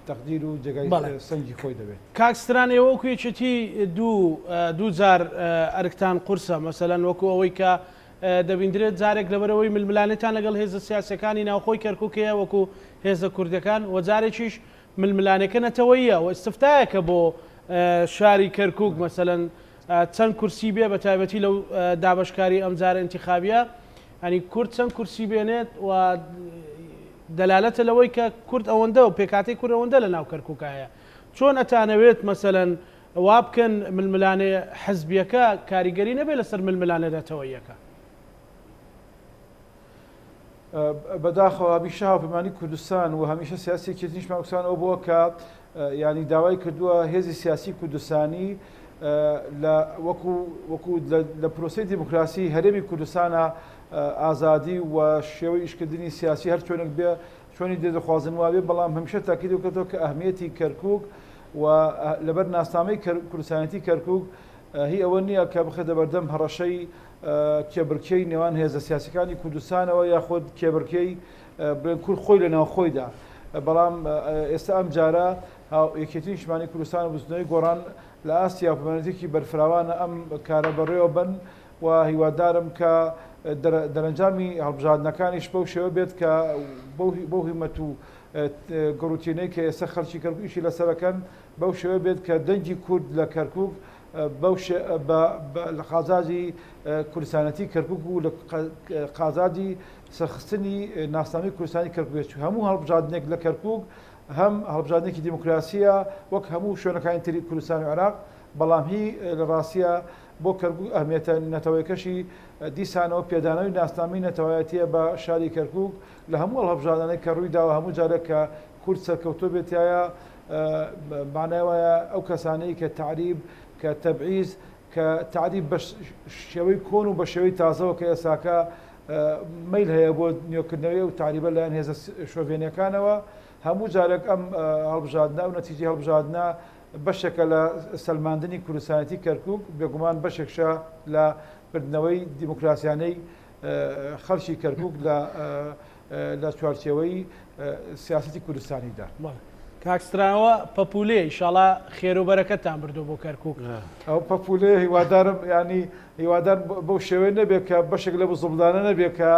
C: تەقدیر و جێگای سەنگی خۆی دەبێت.
A: کاکستران ئێوە وەکو یەکێتی دوو جار ئەرکتان قورسە مەسەلەن وەکو ئەوەی کە دەبیندرێت جارێک لەبەرەوەی ململانێتان لەگەڵ هێزە سیاسەکانی ناوخۆی کەرکووکەیە وەکو هێزە کوردەکان و جارێکیش ململانەکە نەتەوەیە و ئستفتایەکە بۆ شاری کەرکووک مەسەلەن چەند کورسی بێ بە تایبەتی لەو دابشکاری ئەم جارە ئینتیخابیە ئەنی کورد چەند کورسی بێنێت و دەلالەتە لەوەی کە کورد ئەوەندە و پێکاتی کورد ئەوەندە لە ناو کەرکووکایە چۆن ئەتانەوێت مەسەلەن وا بکەن ململانێ حەزبیەکە کاریگەری نەبێت لەسەر ململانەدەتەوەیەکە
C: بەداخەوە بیشە هاوپەیمانی کوردستان و هەمیشە سیاسی یەکێتی نیشتیمانی کوردستان ئەو بووە کە ینی داوای کردووە هێزی سیاسی کوردستانی وەکو لە پرۆسەی دیموکراسی هەرێمی کوردستانە ئازادی و شێوەی ئیشکردنی سیاسی هەر چۆنێک بێ چۆنی دەخوازن وابێ بەڵام هەمیشە تاکید وکردەوە کە ئەهمیەتی کەرکووک و لەبەر ناسنامەی کوردستانیەتی کەرکووک هی ئەوە نییە کە بخێتە بەردەم هەڕەشەی کێبرکەی نێوان هێزە سیاسەکانی کوردستانەوە یاخود کێبرکەی کورد خۆی لە ناوخۆیدا بەڵام ئێستا ئەم جارە یەکێتی نیشتیمانی کوردستان و بزنەوەی گۆڕان لە ئاسیا هاوپەیمانێتێکی بەرفراوانە ئەم کارە بەڕێوە بن و هیوادارم کە دەرەنجامی هەڵبژاردنەکانیش بەو شێوە بێت کە بۆ هیمەت و گەڕوتینەی کە ئێستا خەڵکی کەرکووکیشی لەسەرەکەن بەو شێوە بێت کە دەنگی کورد لە کەرکووک لە قازاجی کوردستانەتی کەرکووک و لە قازاجی سەرخستنی ناسنامەی کوردستانی کەرکووک هەموو هەڵبژاردنێک لە کەرکووک هەم هەڵبژاردنێکی دیموکراسیە وەک هەموو شوێنەکانی تری کوردستان و عێراق بەڵام هی لە ڕاستیە بۆ کەرکووک ئەهمیەتە نەتەوەیەکەشی دیسانەوە پێدانەوەی ناسنامەی نەتەوایەتیە بە شاری کەرکووک لە هەموو هەڵبژاردنەی کە ڕوویداوە هەموو جارێک کە کورد سەرکەوتۆ بێتایە معناوایە ئەو کەسانەی کە تعریب کە تەبعیز کە تعریب بە شێوەی کۆن و بە شێوەی تازەوە کە ئێساکە میل هەیە بۆ نوێکردنەوەی و تعریبە لایەن هێزە شۆڤێنیەکانەوە هەموو جارێک ئەم هەڵبژاردنە و نەتیجەی هەڵبژاردنە بەشێکە لە سەلماندنی کوردستانیەتی کەرکووک بێگومان بەشێکشە لە بردنەوەی دیموکراسیانەی خەڵکی کەرکووک لە چوارچێوەی سیاسەتی کوردستانیدا.
A: کاکستراوە پەپولێ ئینشاڵا خێر و بەرەکەتان بردو بۆ کەرکووک
C: ئەو پەپولێ هیوادارم ینی هیوادار بەو شێوەیە نەبێت کە بەشێک لە بزڵدانە نەبێت کە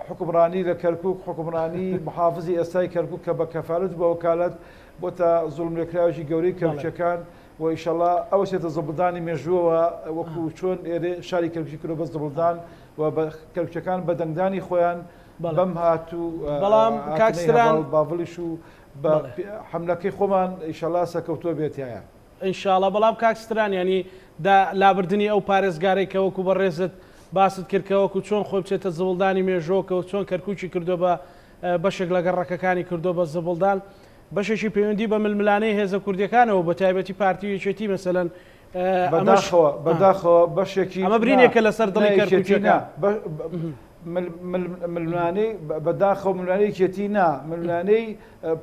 C: حکومڕانی لە کەرکووک حکومڕانی محافزی ئێستای کەرکووک کە بە کەفالەت بە وەکالەت بۆتە زوڵم لێکراوێکی گەورەی کەرکووچەکان و ئینشاڵا ئەوە چێتە زەبڵدانی مێژووەوە وەکو چۆن ئێرێ شاری کەرکووکی کردو بە زەبڵدان و بە کەرکووچەکان بە دەنگدانی خۆیان بەم هاتوو
A: بەڵام کاکستران
C: باڤڵیش و بە حملەکەی خۆمان ئینشاڵا سەرکەوتووە بێتایە
A: ئینشاڵا بەڵام کاکستران ینی لابردنی ئەو پارێزگارێک کە وەکو بەڕێزت باست کردکەوەکو چۆن خۆی بچێتە زەبڵدانی مێژۆکەوە چۆن کەرکووکی کردو بە بەشێک لە گەڕەکەەکانی کردو بە زەبڵدان بەشێکی پەیوەندی بە ململانەی هێزە کوردیەکانەوە بە تایبەتی پارتی یەکێتی مەسەلەن
C: بەداخەوە بەشێکی
A: ئەمە برینێکە لەسەر دڵی کەرکووچەکان
C: ململانەی بەداخەوە ململانەی کێتی نا ململانەی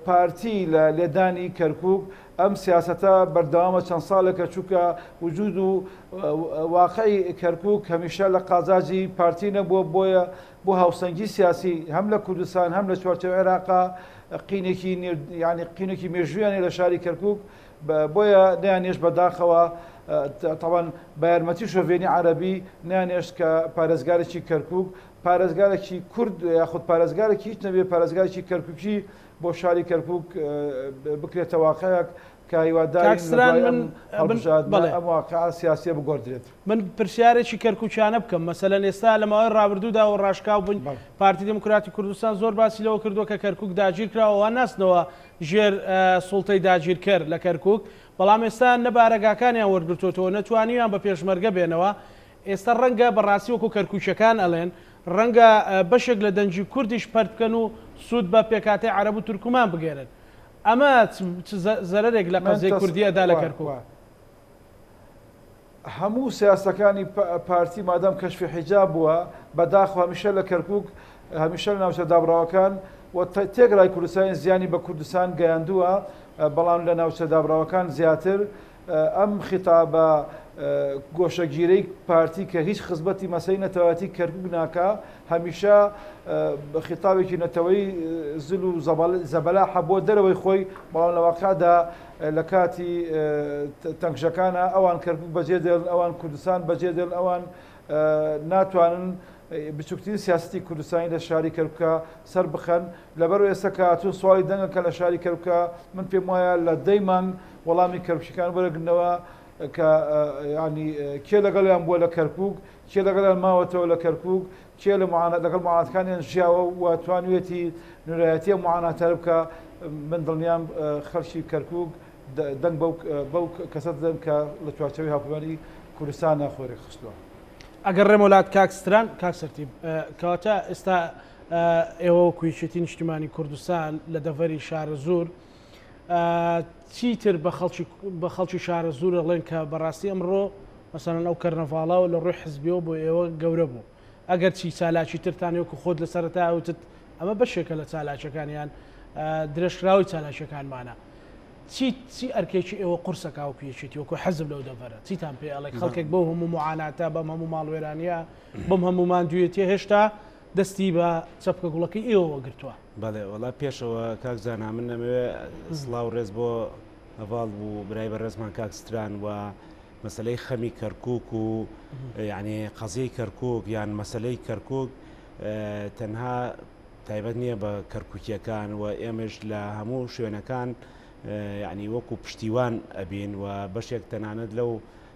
C: پارتی لە لێدانی کەرکووک ئەم سیاسەتە بەردەوامە چەند ساڵێکە چووکە وجود و واقعی کەرکووک هەمیشە لە قازاجی پارتی نەبووە بۆیە بۆ هاوسەنگی سیاسی هەم لە کوردستان هەم لە چوارچێوەی عێراقا قینێکی ینی قینێکی مێژوویانێ لە شاری کەرکووک بۆیە نەیانێش بەداخەوە طبعاً بە یارمەتی شۆڤێنی عەرەبی نانێش کە پارێزگارێکی کەرکووک پارێزگارێکی کورد یاخود پارێزگارێکی هیچ نەبێ پارێزگارێکی کەرکووکی بۆ شاری کەرکووک بکرێتە واقعەیەک کە هیواداری ئەم واقعە سیاسیە بگۆڕدرێت.
A: من پرسیارێکی کەرکووکیانە بکەم مەسەلەن ئێستا لە ماوەی ڕابردوودا و ڕاشکاو بوون پارتی دموکراتی کوردستان زۆر باسی لەوە کردووە کە کەرکووک داگیر کراوە ناستنەوە ژێر سوڵتەی داگیرکەر لە کەرکووک بەڵام ئێستا نەبارەگاکانیان وەرگرتوتەوە نەتوانیان بە پێشمەرگە بێنەوە ئێستا ڕەنگە بەڕاستی وەکو کەرکووچەکان ئەڵێن ڕەنگە بەشێک لە دەنجی کوردیش پەرد بکەن و سوود بە پێکاتی عەرەب و تورکمان بگێرن ئەمە زەرێک لە قەزەی کوردی ئەدا لە کەرکووک
C: هەموو سیاسەکانی پارتی مادام کەشفی حیجاب بووە بەداخەوە هەمیشە لە کەرکووک هەمیشە لە ناوچە دابراوەکان و تێگرای کوردستانی زیانی بە کوردستان گەیاندووە بەڵام لە ناوچە دابراوەکان زیاتر ئەم خیتابە گۆشەگیرەی پارتی کە هیچ خزمەتی مەسەی نەتەوەتی کەرکووک ناکە هەمیشە بە خیتابێکی نەتەوەی زل و زەبەلاحە بۆ دەرەوەی خۆی بەڵام لە واقعدا لە کاتی تەنگشەکانە ئەوان کەرکووک بەجێ دێن ئەوان کوردستان بەجێ دێن ئەوان ناتوانن بچووکترین سیاستی کوردستانی لە شاری کەرکووکە سەر بخەن لەبەرەوە ئێستا کە هاتوون سوالی دەنگەکە لە شاری کەرکووکە من پێم وایە لە دەیمان وەڵامی کەرکووکیەکان وەرەگرنەوە کە ینی کێ لەگەڵیان بووە لە کەرکووک کێ لەگەڵیان ماوەتەوە لە کەرکووک کێ لە لەگەڵ معاناتەکانیان ژیاوە و توانوێتی نورایەتی معاناتە بکە من دڵنیام خەڵکی کەرکووک دەنگ بەو کەسە دەن کە لە چوارچەوەی هاوپەیمانی کوردستان ناخۆری خستووە.
A: ئەگەر ڕێمەولات کاکستران کاکسەرتیب کەواتە ئێستا ئێوە کوێچێتی نیشتیمانی کوردستان لە دەڤەری شارە زۆر چیتر بە خەڵکی شارە زۆر ئەڵێن کە بەڕاستی ئەمڕۆ مەسەڵەن ئەو کەرنەڤاڵاوە لە ڕووی حزبیەوە بۆ ئێوە گەورە بوو ئەگەر چی چالاکی ترتانێوەکو خۆت لە سەرەتا ئەوتت ئەمە بەشێکە لە چالاکیەکانیان درێژراوی چالاکیەکانمانە چی ئەرکێکی ئێوە قورسەکە و کوێچێتی وەکو حەزب لەو دەڤەرە چیتان پێ ئەڵێ خەڵکێک بەو هەموو معاناتە بەم هەموو ماڵوێرانیە بەم هەموو ماندوویەتیە هێشتا دەستی بە چەپکە گوڵەکەی ئێوە گرتووە.
B: بەڵێ وڵا پێشەوە کاکزانا من نەمەوێ سڵاو ڕێز بۆ هەواڵ بوو برای بەڕێزمان کاکستران و مەسلەی خەمی کەرکووک و یعنی قەزیەی کەرکووک یان مەسلەی کەرکووک تەنها تایبەت نییە بە کەرکووکیەکان و ئێمەش لە هەموو شوێنەکان یعنی وەکو پشتیوان ئەبین و بەشێک تەنانەت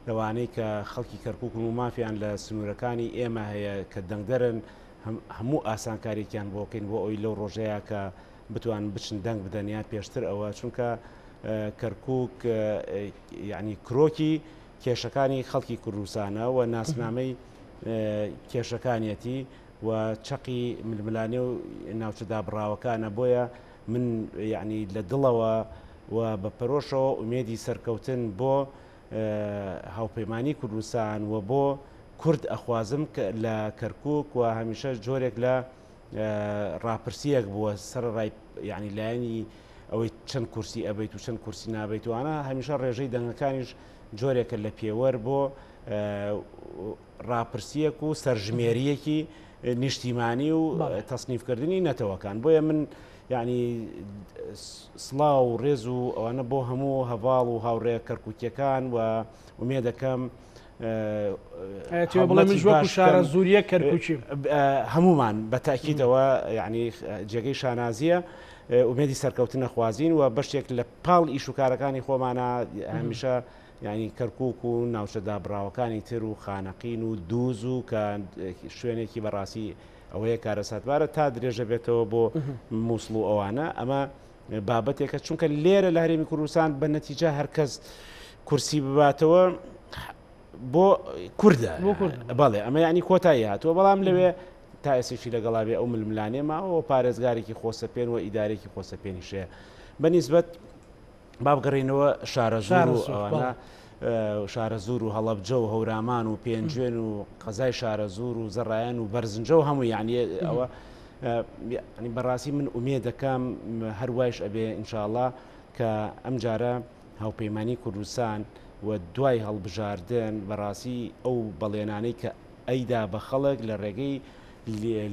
B: لەوانەی کە خەڵکی کەرکووک و مافیان لە سنوورەکانی ئێمە هەیە کە دەنگدەرن هەموو ئاسانکاریکیان بۆکەین بۆ ئەوی لەو ڕۆژەیە کە بتوان بچن دەنگ بدەنیان پێشتر ئەوە چونکە کەرکووک یعنی کرۆکی کێشەکانی خەڵکی کوردستانە و ناسنامەی کێشەکانیەتی و چەقی ململانێ و ناوچە دابڕاوەکانە بۆیە من یعنی لە دڵەوە و بە پەرۆشەوە ئومێدی سەرکەوتن بۆ هاوپەیمانی کوردستان و بۆ کورد ئەخوازم لە کەرکووک و هەمیشە جۆرێک لە ڕاپرسیەک بووە سەرڕای یعنی لایەنی ئەوەی چەند کورسی ئەبیت و چەند کورسی نابیت وانە هەمیشە ڕێژەی دەنگەکانیش جۆرێکە لە پێوەەر بۆ ڕاپرسیەک و سەرژمێریەکی نیشتیمانی و تەسنیفکردنی نەتەوەکان بۆیە من یعنی سڵاو و ڕێز و ئەوانە بۆ هەموو هەواڵ و هاوڕێ کەرکووکیەکان و ومێ دەکەم
A: بڵێ من وەکو شارە زوریە کەرکووکی
B: هەمومان بەتاکیدەوە یعنی جێگەی شانازیە ومێدی سەرکەوتنە خوازین و بەشێک لە پاڵ ئیش و کارەکانی خۆمانە هەمیشە یعنی کەرکووک و ناوچە دابراوەکانی تر و خانەقین و دووز و کە شوێنێکی بەڕاستی ئەوەیە کارە ساتوارە تا درێژە بێتەوە بۆ مووسڵ و ئەوانە ئەمە بابەتێکە چونکە لێرە لە هەرێمی کوردستان بە نەتیجە هەرکەس کورسی بباتەوە بۆ کووردە بەڵێ ئەمە یعنی کۆتایی هاتووە بەڵام لەوێ تا ئێسێکی لەگەڵاوێ ئەو ململانێ ماوە پارێزگارێکی خۆسەپێن و ئیدارێکی خۆسەپێنیشەیە بەنیسبەت بابگەڕینەوە شارە زۆر و ئەوانە شارە زور و هەڵەبجە و هەورامان و پێنجێن و قەزای شارە زور و زەڕایەن و بەرزنجە و هەموو یعنی ئەوە بەڕاستی من ئومێد دەکەم هەروایش ئەبێ ئینشاءڵڵا کە ئەم جارە هاوپەیمانی کوردستان و دوای هەڵبژاردن بەڕاستی ئەو بەڵێنانەی کە ئەیدا بە خەڵک لە ڕێگەی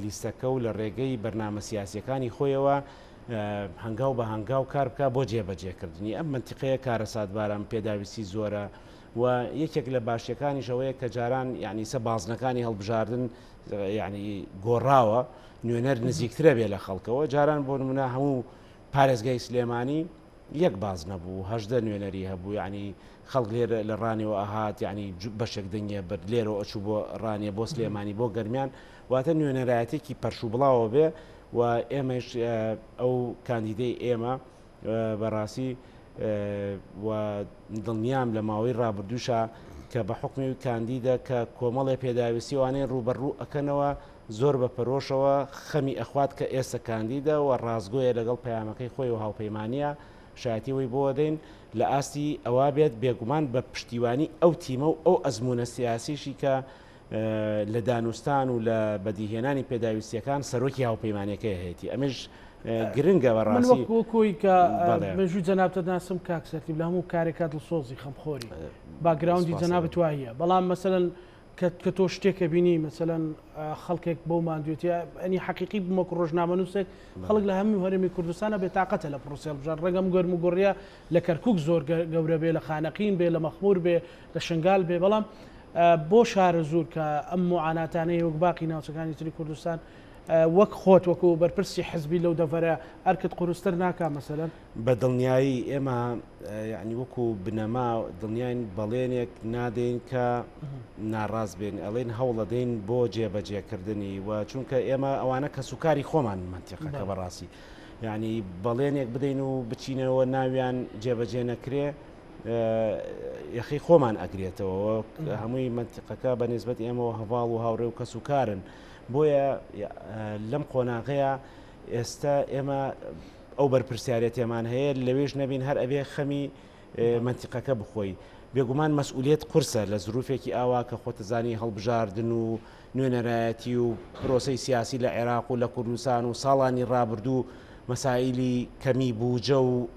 B: لیستەکە و لە ڕێگەی بەرنامە سیاسیەکانی خۆیەوە هەنگاو بە هەنگاو کار بکە بۆ جێبەجێکردنی ئەم منتیقەیە کارە سادباران پێداویستی زۆرە و یەکێک لە باشیەکانی شەوەیە کە جاران یعنی سە بازنەکانی هەڵبژاردن یعنی گۆڕاوە نوێنەر نزیکترە بێ لە خەڵکەوە جاران بۆ نمونە هەموو پارێزگای سلێمانی یەک باز نەبوو هەژدە نوێنەری هەبوو یعنی خەڵک لێرە لە ڕانیەوە ئاهات یعنی بەشێک دەنگە بەر لێرەوە ئەچوو بۆ ڕانیە بۆ سلێمانی بۆ گەرمیان واتە نوێنەرایەتێکی پەرشوو بڵاوە بێ و ئێمەش ئەو کاندیدەی ئێمە بەڕاستی و دڵنیام لە ماوەی ڕابردووشە کە بە حکمی کاندیدە کە کۆمەڵێ پێداویستیوانەی ڕوبەڕوو ئەکەنەوە زۆر بە پەرۆشەوە خەمی ئەخوات کە ئێستا کاندیدە و ڕازگۆیە لەگەڵ پەیامەکەی خۆی و هاوپەیمانیە شایەتیەوەی بۆ دەین لە ئاستی ئەوە بێت بێگومان بە پشتیوانی ئەو تیمە و ئەو ئەزمونە سیاسیشی کە لە دانوستان و لە بەدیهێنانی پێداویستیەکان سەرۆکی هاوپەیمانەکەی هەیەی ئەمەش گرنگە بەڕاستی
A: وەکوی کە مێژووی جەنابتە ناسم کاکسەتی لە هەموو کارێکا دڵسۆزی خەمخۆری باگراوندی جەنابەت وایە بەڵام مەسەلەن کە تۆ شتێکە بینی مەسەلەن خەڵکێک بەو مادوێتی ئەنی حەقیقی بمەک ڕۆژنامە نووسێک خەڵک لە هەموو هەرێمی کوردستانە بێتاقەتە لە پرۆسی هەڵبژار ڕێگەم گەرم و گۆڕیا لە کەرکووک زۆر گەورە بێ لە خانەقین بێ لە مەخمور بێ لە شنگال بێ بەڵام بۆ شارە زۆر کە ئەم معاناتانەی وەک باقی ناوچەکانی تری کوردستان وەک خۆت وەکو بەرپرسی حزبی لەو دەڤەرە ئەرکت قورستر ناکا مەسەلەن
B: بە دڵنیایی ئێمە یعنی وەکو بنەما دڵنیاین بەڵێنێک نادەین کە ناڕاست بێن ئەڵێن هەوڵە دەین بۆ جێبەجێکردنی و چونکە ئێمە ئەوانە کە سوکاری خۆمان منتیقەکە بەڕاستی یعنی بەڵێنێک بدەین و بچینەوە ناویان جێبەجێ نەکرێ یەخی خۆمان ئەگرێتەوە هەمووی منتیقەکە بە نسبەت ئێمەوە هەواڵ و هاوڕێ و کە سوکارن بۆیە لەم قۆناغەیە ئێستا ئێمە ئەو بەرپرسیارەتێمان هەیە لەوێش نەبین هەر ئەبێ خەمی منتیقەکە بخۆی بێگومان مەسئولیت قورسە لە زروفێکی ئاوا کە خۆتەزانی هەڵبژاردن و نوێنەرایەتی و پرۆسەی سیاسی لە عێراق و لە کوردستان و ساڵانی ڕابردوو مەسائیلی کەمی بووجە و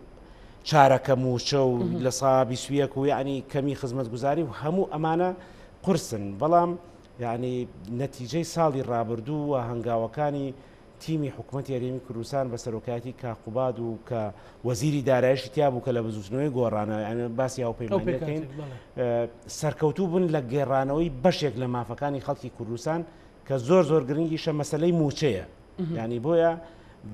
B: چارەکە موچە و لە سابی سویەک و یعنی کەمی خزمەتگوزاری و هەموو ئەمانە قورسن بەڵام یعنی نەتیجەی ساڵی ڕابردوو و هەنگاوەکانی تیمی حکوومەتی هەرێمی کوردستان بە سەرۆکایەتی کاقوباد و کە وەزیری دارایشی تیا بوو کە لە بزوتنەوەی گۆڕانە یعنی باسی هاوپەیمانی دەکەین سەرکەوتوو بوون لە گێڕانەوەی بەشێک لە مافەکانی خەڵکی کوردستان کە زۆر گرنگیشە مەسەلەی موچەیە یعنی بۆیە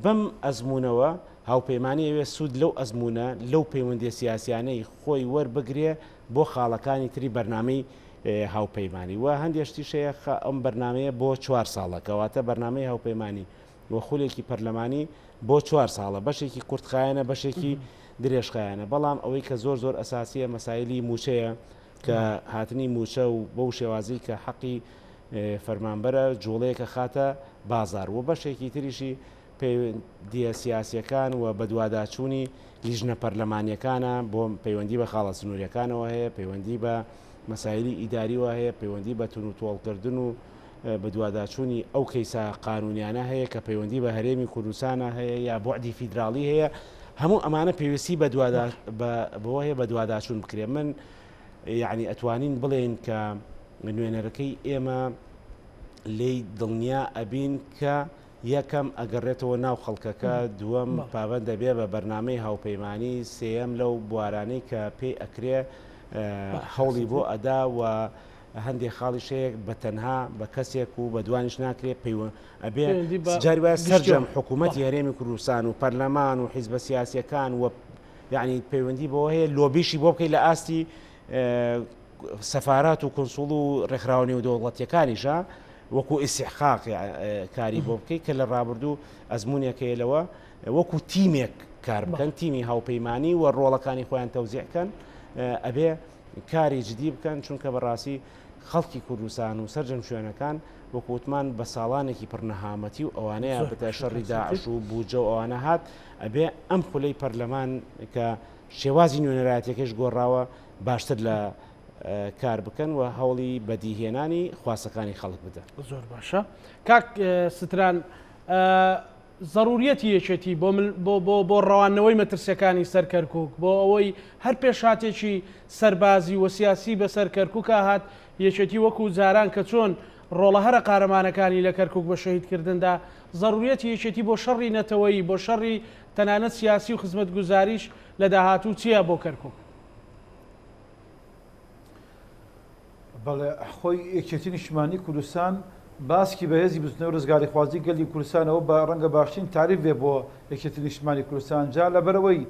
B: بەم ئەزمونەوە هاوپەیمانی ئەوێ سوود لەو ئەزمونە لەو پەیوەندی سیاسیانەی خۆی وەربگرێ بۆ خاڵەکانی تری بەرنامەی هاوپەیمانی و هەندێشتی شەیە ئەم بەرنمەیە بۆ 4 ساڵەکەواتە بەرنمەی هاوپەیمانی وە خولێکی پەرلەمانی بۆ 4 ساڵە بەشێکی کورتخایەنە بەشێکی درێژخایەنە بەڵام ئەوەی کە زۆر ئەساسیە مەسایلی موچەیە کە هاتنی موچە و بەو شێوازی کە حەقی فەرمانبەرە جوڵەیەکە خاتە بازار و بەشێکی تریشی پەیوەندیە سیاسیەکان و بە دوواداچوونی لیژنە پەرلەمانیەکانە بۆ پەیوەندی بە خاڵە سنووریەکانەوە هەیە پەیوەندی بە مەسایلی ئیداریوە هەیە پەیوەندی بە تون و تۆڵکردن و بە دوواداچوونی ئەو کەیسا قانونیانە هەیە کە پەیوەندی بە هەرێمی کوردستانە هەیە یا بۆعدی فیدراڵی هەیە هەموو ئەمانە پێویستی بەوە هەیە بە دوواداچوون بکرێ من یعنی ئەتوانین بڵێن کە نوێنەرەکەی ئێمە لێی دڵنیا ئەبین کە یەکەم ئەگەڕێتەوە ناو خەڵکەکە دووەم پابەندە بێ بە بەرنامەی هاوپەیمانی سێەم لەو بوارانەی کە پێی ئەکرێ هەوڵی بۆ ئەدا و هەندێک خاڵی شەیەک بە تەنها بە کەسێک و بە دوانش ناکرێت ئەبێ جاری وایە سەرجەم حکوومەتی هەرێمی کوردستان و پەرلەمان و حیزبە سیاسیەکان و یعنی پەیوەندی بەوە هەیە لۆبیشی بۆ بکەی لە ئاستی سەفارات و کونسوڵ و ڕێکخراوەنی و دەوڵەتیەکانیشە وەکو ئیسیحقاق کاری بۆ بکەیت کە لە ڕابردوو ئەزمونێکەیە وەکو تیمێک کار بکەن تیمی هاوپەیمانی و ڕۆڵەکانی خۆیان تەوزیعکەن ئەبێ کاری جدی بکەن چونکە بەڕاستی خەڵکی کوردستان و سەرجەم شوێنەکان وەکووتمان بە ساڵانێکی پڕنەهامەتی و ئەوانەیە بتە شەڕی داعش و بووجە و ئەوانە هات ئەبێ ئەم خولەی پەرلەمان کە شێوازی نوێنەرایەتەکەش گۆڕاوە باشتر لە کار بکەن و هەوڵی بەدیهێنانی خواستەکانی خەڵک بدەن.
A: زۆر باشە کاک ستران ضرورەتی یەکێتی بۆ ڕەوانەوەی مەترسیەکانی سەر کەرکووک بۆ ئەوەی هەر پێشهاتێکی سەربازی و سیاسی بەسەر کەرکووکە هات یەکێتی وەکو جاران کە چۆن ڕۆڵە هەرە قارەمانەکانی لە کەرکووک بە شەهیدکردندا ضرورەتی یەکێتی بۆ شەڕی نەتەوەیی بۆ شەڕی تەنانەت سیاسی و خزمەت گوزاریش لە داهاتوو چییە بۆ کەرکووک؟
C: بەڵێ خۆی یەکێتی نیشتیمانی کوردستان باسکی بەهێزی بستنەوە ڕزگاری خوازی گەلی کوردستانەوە بە ڕەنگە باشترین تعریف بێ بۆ یەکێتی نیشتیمانی کوردستان جا لەبەرەوەی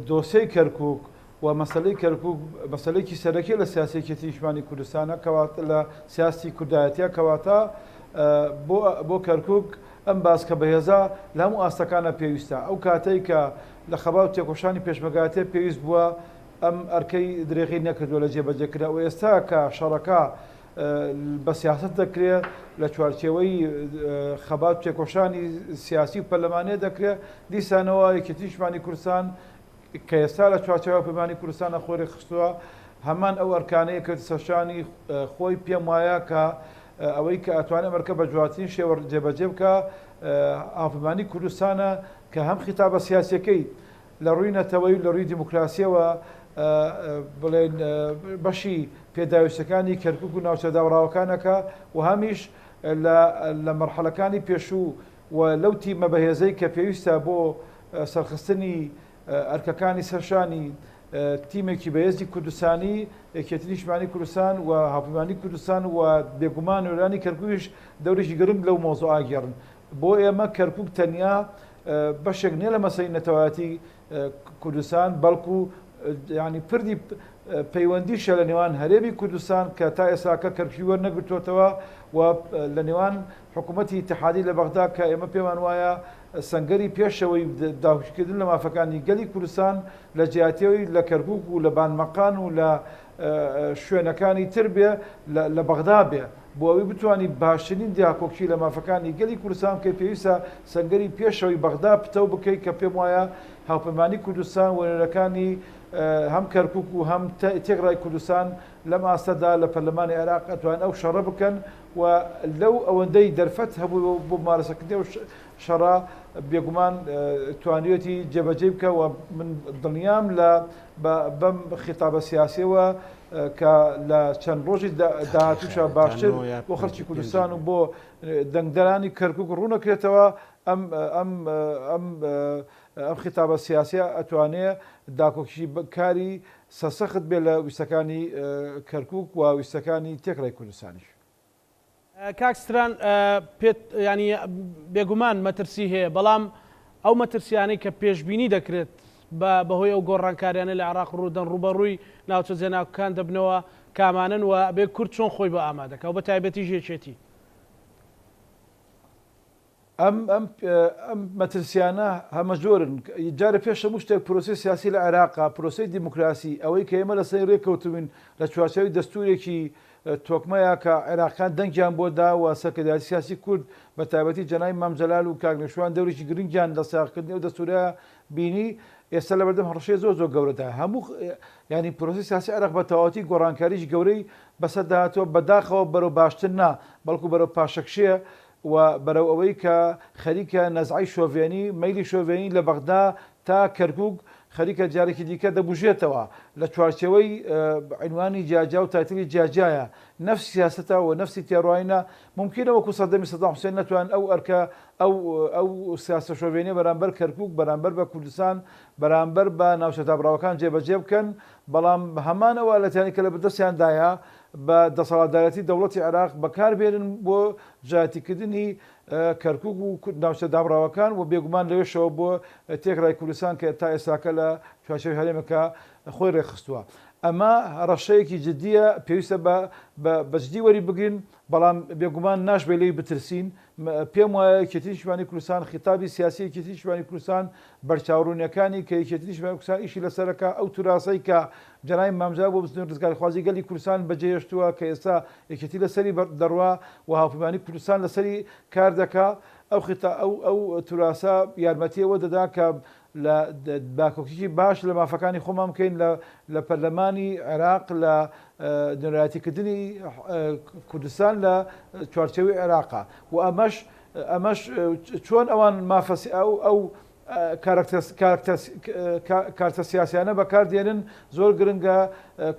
C: دۆسەی کەرکووک و مەسەلەی کەرکووک مەسەلەیەکی سەرەکی لە سیاسی یەکێتی نیشتیمانی کوردستانە کەواتە لە سیاسی کوردایەتیە کەواتە بۆ کەرکووک ئەم باسکە بەهێزە لە هەموو ئاستەکانە پێویستە ئەو کاتەی کە لە خەباو تێکۆشانی پێشمەرگایەتیە پێویست بووە ئەم ئەرکەی درێغی نەکردووە لە جێبەجێکرا و ئێستا کە شەڕەکە بە سیاست دەکرێت لە چوارچێوەی خەبات تێکۆشانی سیاسی و پەرلەمانێ دەکرێت دیسانەوە یەکێتی نیشتیمانی کوردستان کە ئێستا لە چوارچێوە پەیمانی کوردستانە خۆری خستووە هەمان ئەو ئەرکانەیە کرد سەرشانی خۆی پێم وایە کە ئەوەی کە ئەتوانێت ئەمریکا بە جواترین شێوە جێبەجێ بکە ئاپەیمانی کوردستانە کە هەم خیتابە سیاسیەکەی لە ڕووی نەتەوەی لە ڕووی دیموکراسیەوە بڵێن بەشی پێداویستەکانی کەرکووک و ناوچەداوڕاوەکانەکە و هەمیش لە مەرحەلەکانی پێشوو و لەو تیمە بەهێزەی کە پێویستە بۆ سەرخستنی ئەرکەکانی سەرشانی تیمێکی بەهێزی کوردستانی یەکێتی نیشتیمانی کوردستان و هاوپەیمانی کوردستان و بێگومان وێرانی کەرکووکیش دەورێکی گرنگ لەو مۆزوع ئاگێڕن بۆ ئێمە کەرکووک تەنیا بەشێک نییە لە مەسەی نەتەوایەتی کوردستان بەڵکو ینی پردی پەیوەندیشە لە نێوان هەرێمی کوردستان کە تا ئێساکە کەرکی وەرنەگرتوێتەوە و لە نێوان حکوومەتی اتحادی لە بەغدا کە ئێمە پێمان وایە سەنگەری پێشەوەی داهوشکردن لە مافەکانی گەلی کوردستان لە جیاتیەوەی لە کەرکووک و لە بانمەقان و لە شوێنەکانی تر بێ لە بەغدا بێ بۆ ئەوەی بتوانانی باشترین دیاکۆکی لە مافەکانی گەلی کوردستان کە پێویستە سەنگەری پێشەوەی بەغدا پتە بکەیت کە پێم وایە هاوپەیمانی کوردستان وێنەرەکانی هەم کەرکووک و هەم تێغڕای کوردستان لەم ئاستەدا لە پەرلەمانی عێراق ئەتوان ئەو شەڕە بکەن و لەو ئەوەندەی دەرفەت هەبوو بۆ مارەسەکردنی و شەڕا بێگومان توانیەتی جێبەجێ بکە و من دڵنیام لە بەم خیتابە سیاسیەوە کە لە چەند ڕۆژی داهاتووشە باشتر بۆ خەڵکی کوردستان و بۆ دەنگدەرانی کەرکووک ڕوونەکرێتەوە ئەم خیتابە سیاسیە ئەتوانێت داکۆکیی کاری سەرسەخت بێ لە ویستەکانی کەرکووک و ویستەکانی تێکڕای کوردستانیش.
A: کاکستران ینی بێگومان مەترسی هەیە بەڵام ئەو مەترسیانەی کە پێشببینی دەکرێت بەهۆی ئەو گۆڕانکاریانە لە عێراق ڕوودەن ڕوبەڕووی ناوچە جێناوەکان دەبنەوە کامانن و بێ کورد چۆن خۆی بە ئامادەکە و بە تایبەتی ژێچێتی
C: ئەم مەترسیانە هەمە زۆرن جارە پێش هەموو شتێک پرۆسی سیاسی لە عێراقا پرۆسی دیموکراسی ئەوەی کە ئێمە لەسەر ڕێککەوتوین لە چوارچێوەی دەستورێکی تۆکمەیە کە عێراقیان دەنگیان بۆ داوە سەرکرداری سیاسی کورد بە تایبەتی جەنای مام جەلال و کاک نێشوان دەورێکی گرنگیان لە ساغکردنی و دەستورە بینی ئێستا لە بەردەم هەڕەشەی زۆر گەورەدا هەموو ینی پرۆسی سیاسی عێراق بە تەواوەتی گۆڕانکاریش گەورەی بەسەر داهاتوە بەداخەوە بەرەو باشتر نا بەڵکو بەرەو پاشەکشیە و بەرەو ئەوەی کە خەریکە نەزعی شۆڤێنی مەیلی شۆڤێنی لە بەغدا تا کەرکووک خەریکە جارێکی دیکە دەبژێتەوە لە چوارچێوەی عنوانی جیاجا و تایتلی جیاجایە نفس سیاستە و نفسی تێڕواینە ممکنە وەکو سەدەمی سەدام حوسێن نەتوان ئەو ئەرکە ئەو سیاسە شۆڤێنی بەرامبەر کەرکووک بەرامبەر بە کوردستان بەرامبەر بە ناوچە دابڕاوەکان جێبەجێ بکەن بەڵام هەمانەوە لەتیانی کە لە بەدەستیاندایە بە دەسەڵاتدارەتی دەوڵەتی عێراق بەکاربێنن بۆ جیاتیکردنی کەرکووک و ناوچە دابڕاوەکان و بێگومان لەوێشەوە بۆ تێکڕای کوردستان کە تا ئێستاکە لە چوارچێوەی هەرێمەکە خۆی ڕێخستووە. ئەمە ڕەشەیەکی جددیە پێویستە بە جددی وەری بگرین بەڵام بێگومان ناشبێت لێی بترسین پێم وایە یەکێتی نیشتیمانی کوردستان خیتابی سیاسی یەکێتی نیشتیمانی کوردستان بەرچاوڕوونیەکانی کە یەکێتی نیشتیمانی کوردستان ئیشی لەسەرەکە ئەو توراسی کە جەنای مامجا بۆ بستنی ڕزگاری خوازی گەلی کوردستان بەجێهێشتووە کە ئێستا یەکێتی لەسەری دەڕوا و هاوپەیمانی کوردستان لەسەری کار دەکا ئەو توراسە یارمەتیەوە دەدا کە لە باکۆکیی باش لە مافەکانی خۆمان بکەین لە پەرلەمانی عێراق لە نوێنەرایەتیکردنی کوردستان لە چوارچێوی عێراقا و ئەمەش چۆن ئەوان مافەسی ئەو کارتە سیاسیانە بەکاردێنن زۆر گرنگە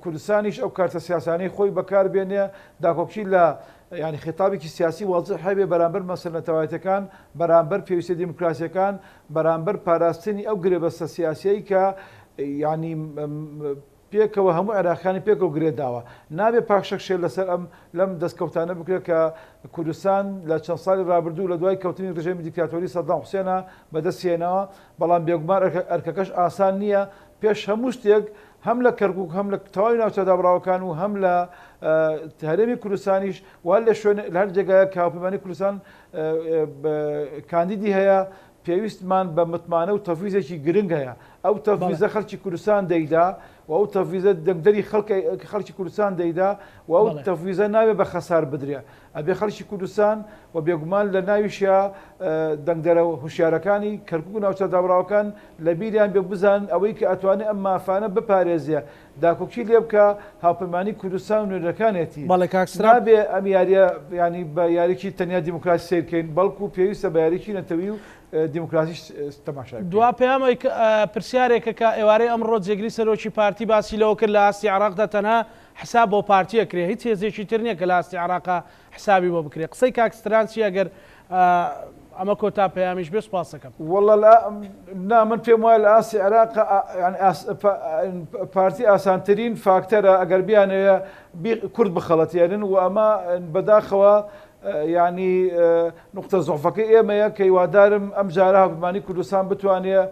C: کوردستانیش ئەو کارتە سیاسانەی خۆی بەکاربێنێ داکۆکی لە ینی خطابێکی سیاسی واضح هەبێ بەرامبەر مەسەلەتەوایەتەکان بەرامبەر پێویستە دیموکراسیەکان بەرامبەر پاراستنی ئەو گرێبەستە سیاسیەی کە ینی پێکەوە هەموو عێراقیانی پێکەوە گرێداوە نابێ پاکشەکشێ لەسەر لەم دەستکەوتانە بکرێت کە کوردستان لە چەند ساڵی ڕابردوو لە دوای کەوتنی ڕژێمی دیکتاتۆری سەدام حوسێنە بەدەستێنەوە بەڵام بێگومان ئەرکەکەش ئاسان نییە پێش هەموو شتێک هەم لە کەرکک هەم لە تەواوی ناوچەدابراوەکان و هەم لە هەرێمی کوردستانیش وا لە شوێن لە هەر جێگایە کاوپەیمانی کوردستان کاندیدی هەیە پێویستمان بە متمانە و تەفویزێکی گرنگ هەیە ئەو تەفویزە خەڵکی کوردستان دەیدا و ئەو تەفویزە دەنگدەری خەڵکی کوردستان دەیدا و ئەو تەفویزە ناوێ بە خەسار بدرێ ئەبێ خەڵکی کوردستان و بێگومان لە ناویشە دەنگدەرە هوشیارەکانی کەرکک و ناوچە دابراوەکان لە بیریان بێ بزان ئەوەی کە ئەتوانێت ئەم مافانە بپارێزیە داکۆکی لێ بکە هاوپەیمانی کوردستان و نوێنەرەکانێتی نابێ ئەم یاریە ینی بە یاریکی تەنیا دیموکراسی سیرکەین بەڵکو پێویستە بە یاریکی نەتەوی و دیموکراسی تەماشا
A: دوا پەیامەوەی پرسیارێکە کە ئێوارەی ئەمڕۆ جێگری سەرۆکی پارتی باسی لەوە کرد لە ئاستی عێراقدا تەنها حساب بۆ پارتیە کرێ هیچ هێزێکی تر نییە کە لە ئاستی عێراقا حسابی بۆ بکرێت قسەی کاکسترانسی ئەگەر ئەمە کۆتا پەیامیش بێ سوپاس دەکەم
C: وەڵڵا من پێم وایە لە ئاستی عێراق پارتی ئاسانترین فاکتەرە ئەگەر بیانەیە کورد بخەڵەتێنن و ئەمە بەداخەوە ینی نقطە زۆفەکە ئێمەیە کە هیوادارم ئەم جارە هاوپەیمانی کوردستان بتوانێت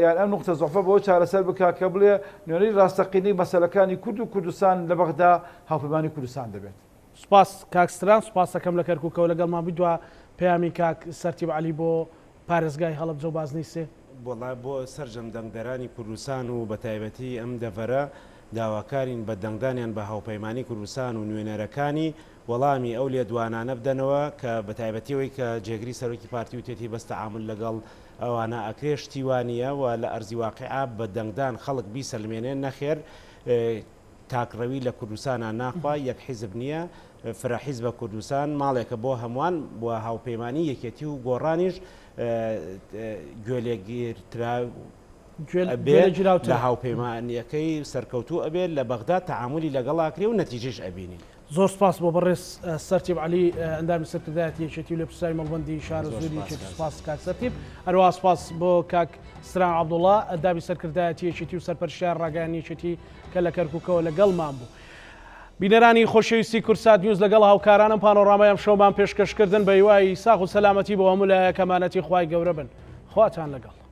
C: یان ئەم نقطە زۆفە بۆ چارەسەر بکات کە بڵێ نوێنەری ڕاستەقینەی مەسەلەکانی کورد و کوردستان لە بەغدا هاوپەیمانی کوردستان دەبێت.
A: سوپاس کاکستران سوپاس دەکەم لە کەرکووکەوە لەگەڵمان بوویتوە پەیامی کاک سەرتیب عەلی بۆ پارێزگای هەڵەبجە و بازنیسێ.
B: وڵای بۆ سەرجەم دەنگدەرانی کوردستان و بە تایبەتی ئەم دەڤەرە داواکارین بە دەنگدانیان بە هاوپەیمانی کوردستان و نوێنەرەکانی وەڵامی ئەو لێدوانانە بدەنەوە کە بە تایبەتیەوەی کە جێگری سەرۆکی پارتی و تێتی بەستە عامل لەگەڵ ئەوانە ئەکرێشتی وانە و لە ئەرزی واقعا بە دەنگدان خەڵک بیسەلمێنێن نەخێر تاکڕەوی لە کوردستانە ناخوا یەک حیزب نییە فرەحیز بە کوردستان ماڵێکە بۆ هەمووان بۆ هاوپەیمانی یەکێتی و گۆڕانیش گوێلێگیرترا لە هاوپەیمانیەکەی سەرکەوتوو ئەبێت لە بەغدا تەعاملی لەگەڵاکرێ و نەتیجەش ئەبینین.
A: زۆر سپاس بۆ بەڕێز سەرتیب عەلی ئەندامی سەرکردایەتی یەکێتی و لە پرسیاری مەڵبەندی شارە زوری سپاس کاک سەرتیب هەروەها سپاس بۆ کاک سران عەبدوڵڵا ئەندامی سەرکردایەتی یەکێتی و سەرپەرشتیار ڕاگەیاندنی یەکێتی کە لە کەرکووکەوە لەگەڵمان بوو. بینەرانی خۆشەویستی کورسات نیوز لەگەڵ هاوکارانم پانۆڕامای ئەم شەومان پێشکەشکردن بە هیوای ساغ و سەلامەتی بۆ هەموو لایەکەمانەتی خوای گەورە بن. خواتان لەگەڵ.